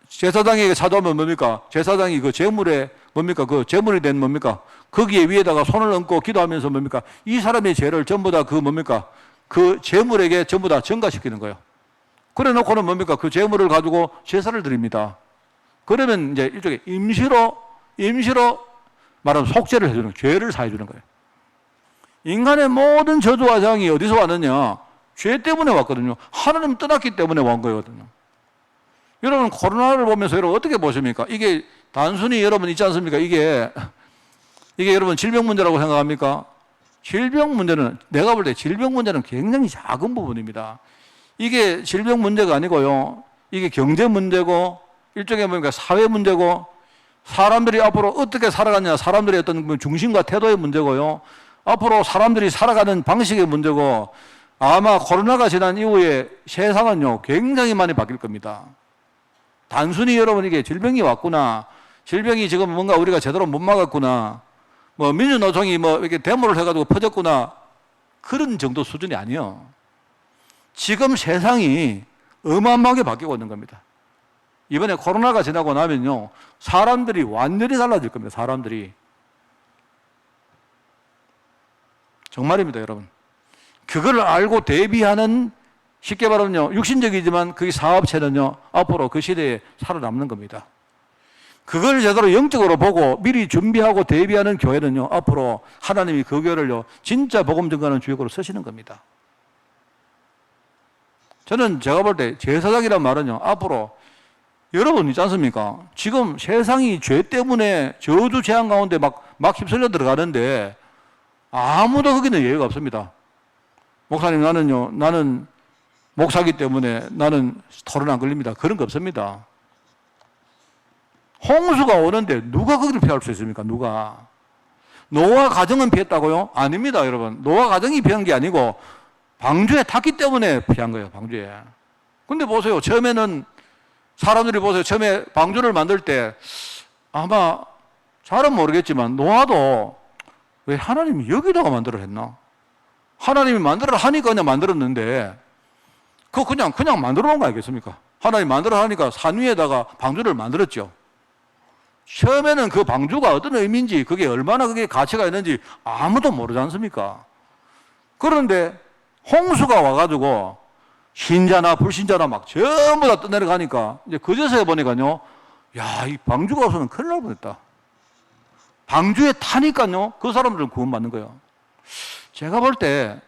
제사장에게 찾아오면 뭡니까? 제사장이 그 재물에 뭡니까? 그 재물이 된 뭡니까? 거기에 위에다가 손을 얹고 기도하면서 뭡니까? 이 사람의 죄를 전부 다 그 뭡니까? 그 재물에게 전부 다 전가시키는 거예요. 그래 놓고는 뭡니까? 그 재물을 가지고 제사를 드립니다. 그러면 이제 일종의 임시로 말하면 속죄를 해주는 거예요. 죄를 사해주는 거예요. 인간의 모든 저주와 장이 어디서 왔느냐? 죄 때문에 왔거든요. 하나님 떠났기 때문에 온 거거든요. 여러분 코로나를 보면서 여러분 어떻게 보십니까? 이게 단순히 여러분 있지 않습니까? 이게 여러분 질병 문제라고 생각합니까? 질병 문제는 내가 볼 때 질병 문제는 굉장히 작은 부분입니다. 이게 질병 문제가 아니고요. 이게 경제 문제고 일종의 뭡니까? 사회 문제고 사람들이 앞으로 어떻게 살아가냐 사람들의 어떤 중심과 태도의 문제고요. 앞으로 사람들이 살아가는 방식의 문제고 아마 코로나가 지난 이후에 세상은요 굉장히 많이 바뀔 겁니다. 단순히 여러분 이게 질병이 왔구나, 질병이 지금 뭔가 우리가 제대로 못 막았구나, 뭐 민주노총이 뭐 이렇게 데모를 해가지고 퍼졌구나 그런 정도 수준이 아니에요. 지금 세상이 어마어마하게 바뀌고 있는 겁니다. 이번에 코로나가 지나고 나면요 사람들이 완전히 달라질 겁니다. 사람들이 정말입니다, 여러분. 그걸 알고 대비하는 쉽게 말하면요, 육신적이지만 그 사업체는요, 앞으로 그 시대에 살아남는 겁니다. 그걸 제대로 영적으로 보고 미리 준비하고 대비하는 교회는요, 앞으로 하나님이 그 교회를요, 진짜 복음 전가하는 주역으로 쓰시는 겁니다. 저는 제가 볼 때 제사장이란 말은요, 앞으로 여러분 있지 않습니까? 지금 세상이 죄 때문에 저주 재앙 가운데 막 휩쓸려 들어가는데 아무도 거기는 예외가 없습니다. 목사님, 나는 목사기 때문에 나는 토론 안 걸립니다. 그런 거 없습니다. 홍수가 오는데 누가 거기를 피할 수 있습니까? 누가? 노아 가정은 피했다고요? 아닙니다, 여러분. 노아 가정이 피한 게 아니고 방주에 탔기 때문에 피한 거예요, 방주에. 근데 보세요. 처음에는 사람들이 보세요. 처음에 방주를 만들 때 아마 잘은 모르겠지만 노아도 왜 하나님이 여기다가 만들어 했나? 하나님이 만들어 하니까 그냥 만들었는데 그거 그냥 만들어 놓은 거 아니겠습니까? 하나님이 만들어 하니까 산 위에다가 방주를 만들었죠. 처음에는 그 방주가 어떤 의미인지 그게 얼마나 그게 가치가 있는지 아무도 모르지 않습니까? 그런데 홍수가 와가지고 신자나 불신자나 막 전부 다 떠내려가니까 이제 그제서야 보니까요, 야, 이 방주가 없으면 큰일 날 뻔했다. 방주에 타니까요, 그 사람들은 구원받는 거예요. 제가 볼 때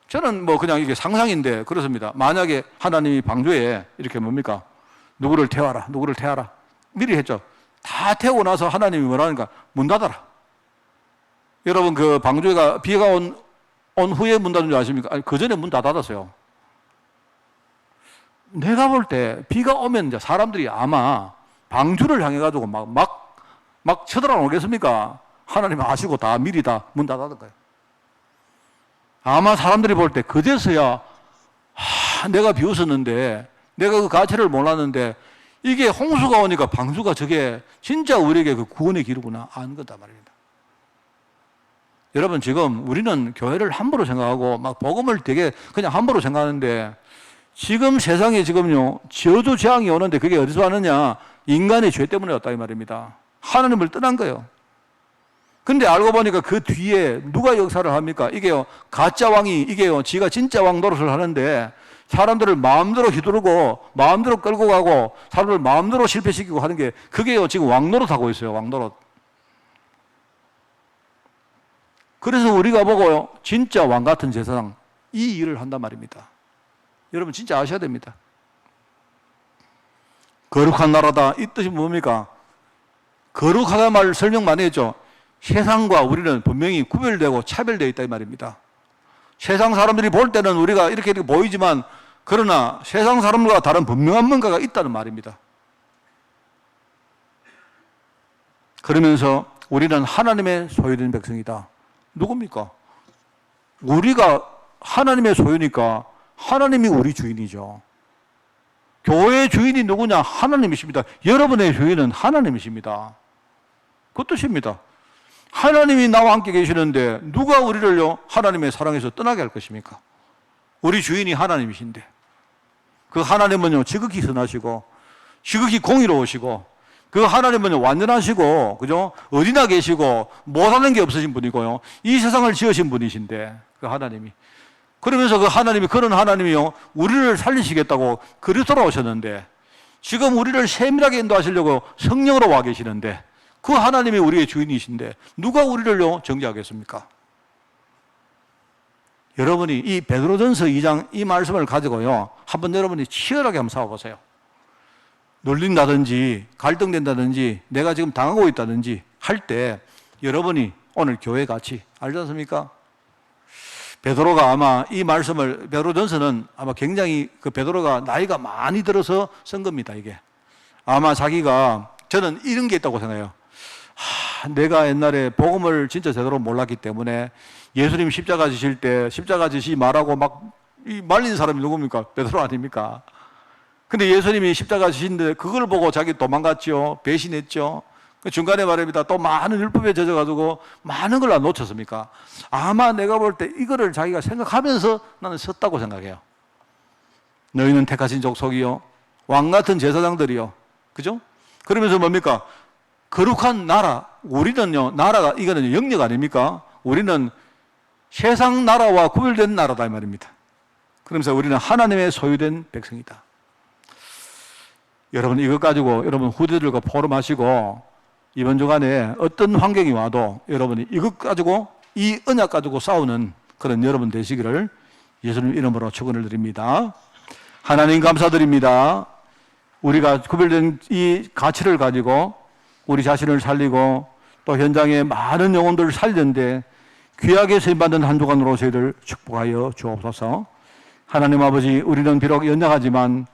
저는 뭐 그냥 이게 상상인데 그렇습니다. 만약에 하나님이 방주에 이렇게 뭡니까? 누구를 태워라, 누구를 태워라. 미리 했죠. 다 태우고 나서 하나님이 뭐라니까? 문 닫아라. 여러분 그 방주가 비가 온 후에 문 닫은 줄 아십니까? 아니, 그 전에 문 다 닫았어요. 내가 볼 때 비가 오면 이제 사람들이 아마 방주를 향해 가지고 막 쳐들어오겠습니까? 하나님 아시고 다 미리 다 문 닫았던 거예요. 아마 사람들이 볼 때 그제서야 내가 비웃었는데 내가 그 가치를 몰랐는데 이게 홍수가 오니까 방주가 저게 진짜 우리에게 그 구원의 기류구나 아는 거다 말입니다. 여러분 지금 우리는 교회를 함부로 생각하고 막 복음을 되게 그냥 함부로 생각하는데 지금 세상에 지금요 저주 재앙이 오는데 그게 어디서 왔느냐? 인간의 죄 때문에 왔다 이 말입니다. 하나님을 떠난 거예요. 근데 알고 보니까 그 뒤에 누가 역사를 합니까? 이게요 가짜 왕이 이게요 지가 진짜 왕 노릇을 하는데 사람들을 마음대로 휘두르고 마음대로 끌고 가고 사람들을 마음대로 실패시키고 하는 게 그게요 지금 왕 노릇 하고 있어요. 왕 노릇. 그래서 우리가 보고요 진짜 왕 같은 제사장 이 일을 한단 말입니다. 여러분 진짜 아셔야 됩니다. 거룩한 나라다 이 뜻이 뭡니까? 거룩하다는 말 설명 많이 했죠. 세상과 우리는 분명히 구별되고 차별되어 있다 이 말입니다. 세상 사람들이 볼 때는 우리가 이렇게 보이지만 그러나 세상 사람들과 다른 분명한 뭔가가 있다는 말입니다. 그러면서 우리는 하나님의 소유된 백성이다. 누굽니까? 우리가 하나님의 소유니까 하나님이 우리 주인이죠. 교회의 주인이 누구냐? 하나님이십니다. 여러분의 주인은 하나님이십니다. 그 뜻입니다. 하나님이 나와 함께 계시는데 누가 우리를요 하나님의 사랑에서 떠나게 할 것입니까? 우리 주인이 하나님이신데 그 하나님은요 지극히 선하시고 지극히 공의로우시고 그 하나님은요 완전하시고 그죠? 어디나 계시고 못하는 게 없으신 분이고요 이 세상을 지으신 분이신데 그 하나님이 그러면서 그 하나님이 그런 하나님이요 우리를 살리시겠다고 그리스도로 오셨는데 지금 우리를 세밀하게 인도하시려고 성령으로 와 계시는데 그 하나님이 우리의 주인이신데 누가 우리를요 정죄하겠습니까? 여러분이 이 베드로전서 2장 이 말씀을 가지고요 한번 여러분이 치열하게 한번 싸워보세요. 놀린다든지 갈등된다든지 내가 지금 당하고 있다든지 할 때 여러분이 오늘 교회 같이 알지 않습니까? 베드로가 아마 이 말씀을 베드로전서는 아마 굉장히 그 베드로가 나이가 많이 들어서 쓴 겁니다. 이게 아마 자기가 저는 이런 게 있다고 생각해요. 내가 옛날에 복음을 진짜 제대로 몰랐기 때문에 예수님 십자가 지실 때 십자가 지시 말하고 막 말린 사람이 누굽니까? 베드로 아닙니까? 근데 예수님이 십자가 지신데 그걸 보고 자기 도망갔죠. 배신했죠. 중간에 말입니다. 또 많은 율법에 젖어가지고 많은 걸 안 놓쳤습니까? 아마 내가 볼 때 이거를 자기가 생각하면서 나는 썼다고 생각해요. 너희는 택하신 족속이요 왕 같은 제사장들이요 그죠? 그러면서 뭡니까? 거룩한 나라. 우리는요 나라가 이거는 영역 아닙니까? 우리는 세상 나라와 구별된 나라다 이 말입니다. 그러면서 우리는 하나님의 소유된 백성이다. 여러분 이것 가지고 여러분 후대들과 포럼하시고 이번 주간에 어떤 환경이 와도 여러분이 이것 가지고 이 언약 가지고 싸우는 그런 여러분 되시기를 예수님 이름으로 축원을 드립니다. 하나님 감사드립니다. 우리가 구별된 이 가치를 가지고 우리 자신을 살리고 또 현장에 많은 영혼들을 살리는데 귀하게 쓰임받는 한 주간으로 저희를 축복하여 주옵소서. 하나님 아버지, 우리는 비록 연약하지만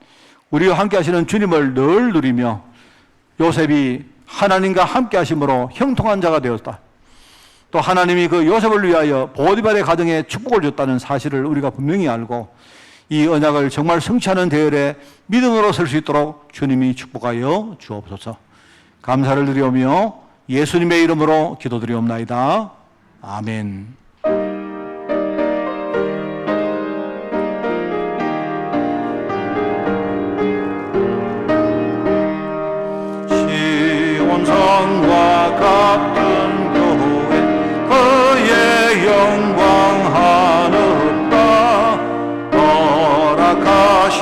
우리와 함께 하시는 주님을 늘 누리며 요셉이 하나님과 함께 하심으로 형통한 자가 되었다. 또 하나님이 그 요셉을 위하여 보디발의 가정에 축복을 줬다는 사실을 우리가 분명히 알고 이 언약을 정말 성취하는 대열에 믿음으로 설 수 있도록 주님이 축복하여 주옵소서. 감사를 드리오며 예수님의 이름으로 기도드리옵나이다. 아멘. 시온성과 같은 교회 그의 영광 하늘다. 허락하신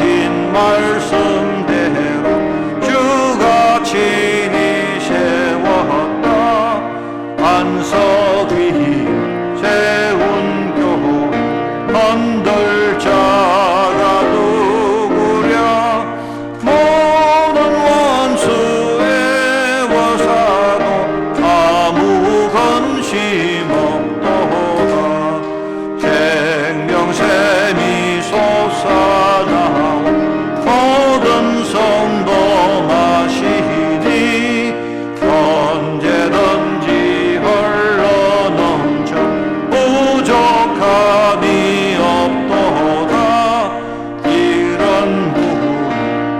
말씀대로 주가 친히 세웠다. 반석 위 세운 교회 흔들 자가 누구랴. 모든 원수의 워사도 아무 근심 없도다. 생명샘이 솟아나오 모든 성도 마시니 언제든지 흘러넘쳐 부족함이 없도다. 이런 물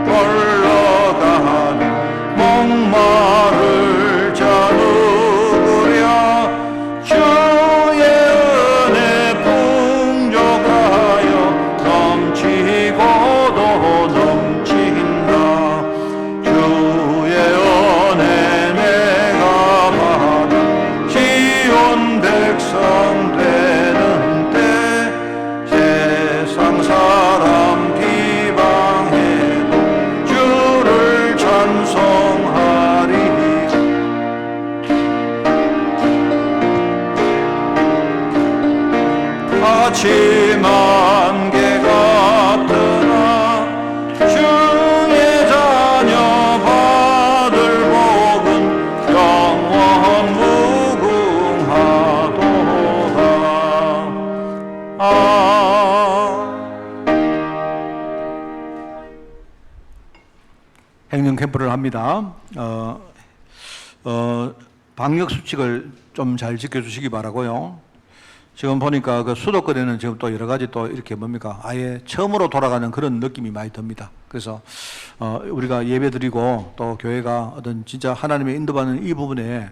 흘러가는 목마를 자 누구랴. 주의 은혜 풍족하여 넘치고도 넘친다. 주의 은혜 내가 받아 시온 백성 되는 때 세상 사람 비방해도 주를 찬송하리. 아침 안개 같으나 주의 자녀 받을 복은 영원 무궁하도다. 행정 캠프를 합니다. 방역 수칙을 좀 잘 지켜주시기 바라고요. 지금 보니까 그 수도권에는 지금 또 여러 가지 또 이렇게 뭡니까 아예 처음으로 돌아가는 그런 느낌이 많이 듭니다. 그래서 우리가 예배드리고 또 교회가 어떤 진짜 하나님의 인도받는 이 부분에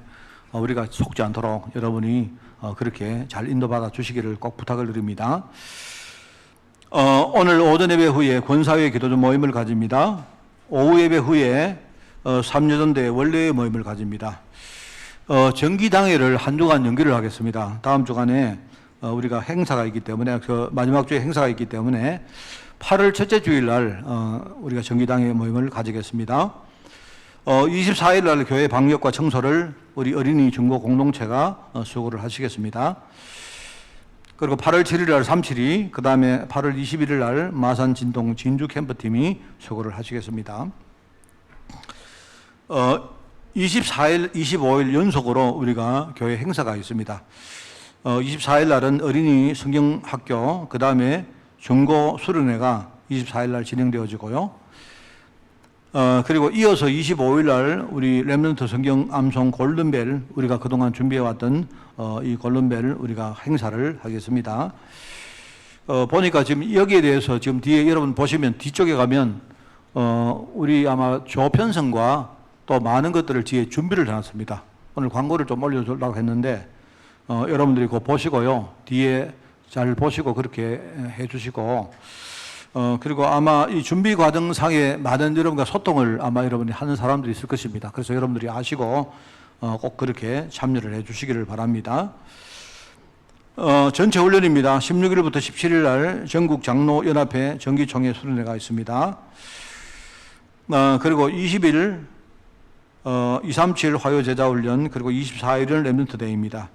우리가 속지 않도록 여러분이 그렇게 잘 인도받아 주시기를 꼭 부탁을 드립니다. 오늘 오전 예배 후에 권사회 기도전 모임을 가집니다. 오후 예배 후에 삼여전대 원래의 모임을 가집니다. 정기당회를 한 주간 연기를 하겠습니다. 다음 주간에 우리가 행사가 있기 때문에 그 마지막 주에 행사가 있기 때문에 8월 첫째 주일 날 우리가 정기당회 모임을 가지겠습니다. 24일 날 교회 방역과 청소를 우리 어린이 중고 공동체가 수고를 하시겠습니다. 그리고 8월 7일 날 37이 그 다음에 8월 21일 날 마산 진동 진주 캠프팀이 수고를 하시겠습니다. 24일, 25일 연속으로 우리가 교회 행사가 있습니다. 24일 날은 어린이 성경학교, 그 다음에 중고 수련회가 24일 날 진행되어지고요. 그리고 이어서 25일 날 우리 렘넌트 성경 암송 골든벨, 우리가 그동안 준비해왔던 이 골든벨 우리가 행사를 하겠습니다. 보니까 지금 여기에 대해서 지금 뒤에 여러분 보시면 뒤쪽에 가면 우리 아마 조편성과 또 많은 것들을 뒤에 준비를 해놨습니다. 오늘 광고를 좀 올려주려고 했는데 여러분들이 그거 보시고요. 뒤에 잘 보시고 그렇게 해주시고 그리고 아마 이 준비 과정상에 많은 여러분과 소통을 아마 여러분이 하는 사람들이 있을 것입니다. 그래서 여러분들이 아시고 꼭 그렇게 참여를 해주시기를 바랍니다. 전체 훈련입니다. 16일부터 17일 날 전국 장로연합회 정기총회 수련회가 있습니다. 그리고 20일 237 화요 제자훈련, 그리고 24일은 렘넌트 데이입니다.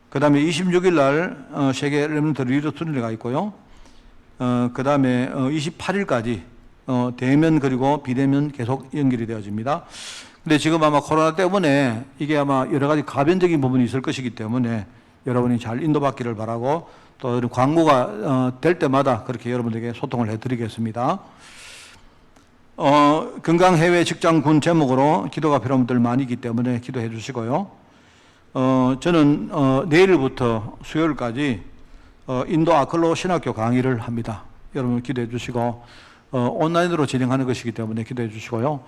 그 다음에 26일 날 세계 렘넌트 리더 수련회가 있고요. 그 다음에 28일까지 대면 그리고 비대면 계속 연결이 되어집니다. 근데 지금 아마 코로나 때문에 이게 아마 여러 가지 가변적인 부분이 있을 것이기 때문에 여러분이 잘 인도받기를 바라고, 또 광고가 될 때마다 그렇게 여러분들에게 소통을 해드리겠습니다. 건강 해외 직장 군 제목으로 기도가 필요한 분들 많이 있기 때문에 기도해 주시고요. 저는 내일부터 수요일까지 인도 아클로 신학교 강의를 합니다. 여러분 기도해 주시고, 온라인으로 진행하는 것이기 때문에 기도해 주시고요.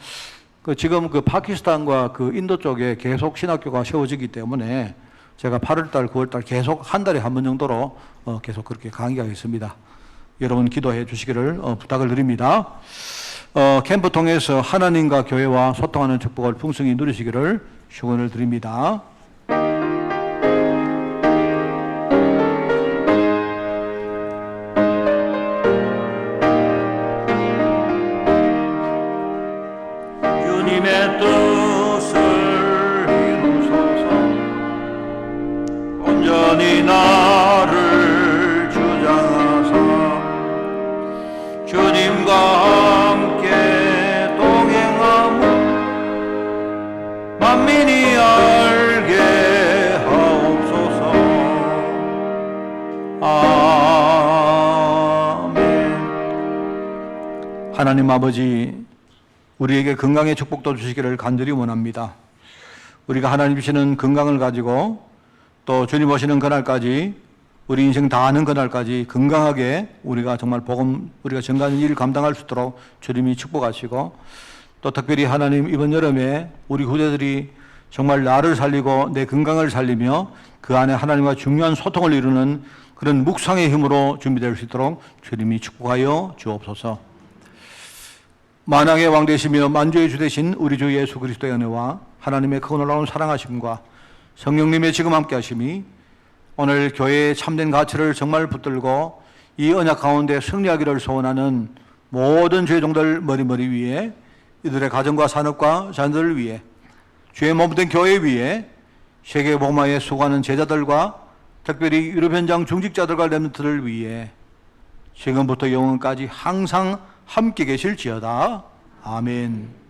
지금 파키스탄과 인도 쪽에 계속 신학교가 세워지기 때문에 제가 8월달, 9월달 계속 한 달에 한 번 정도로 계속 그렇게 강의가 있습니다. 여러분 기도해 주시기를 부탁을 드립니다. 캠프 통해서 하나님과 교회와 소통하는 축복을 풍성히 누리시기를 축원을 드립니다. 주님의 뜻을 이루소서. 온전히 나를 주장하사 주님과 함께 동행하며 만민이 알게 하옵소서. 아멘. 하나님 아버지, 우리에게 건강의 축복도 주시기를 간절히 원합니다. 우리가 하나님 주시는 건강을 가지고 또 주님 오시는 그날까지, 우리 인생 다 하는 그날까지 건강하게 우리가 정말 우리가 정가는 일을 감당할 수 있도록 주님이 축복하시고, 또 특별히 하나님 이번 여름에 우리 후대들이 정말 나를 살리고 내 건강을 살리며 그 안에 하나님과 중요한 소통을 이루는 그런 묵상의 힘으로 준비될 수 있도록 주님이 축복하여 주옵소서. 만왕의 왕 되시며 만주의 주 되신 우리 주 예수 그리스도의 은혜와 하나님의 그 놀라운 사랑하심과 성령님의 지금 함께 하심이 오늘 교회의 참된 가치를 정말 붙들고 이 언약 가운데 승리하기를 소원하는 모든 죄종들 머리머리 위에, 이들의 가정과 산업과 자녀들을 위해, 주의 몸된 교회 위에, 세계 복음화에 수고하는 제자들과 특별히 유럽 현장 중직자들과 렘넌트를 위해 지금부터 영원까지 항상 함께 계실지어다. 아멘.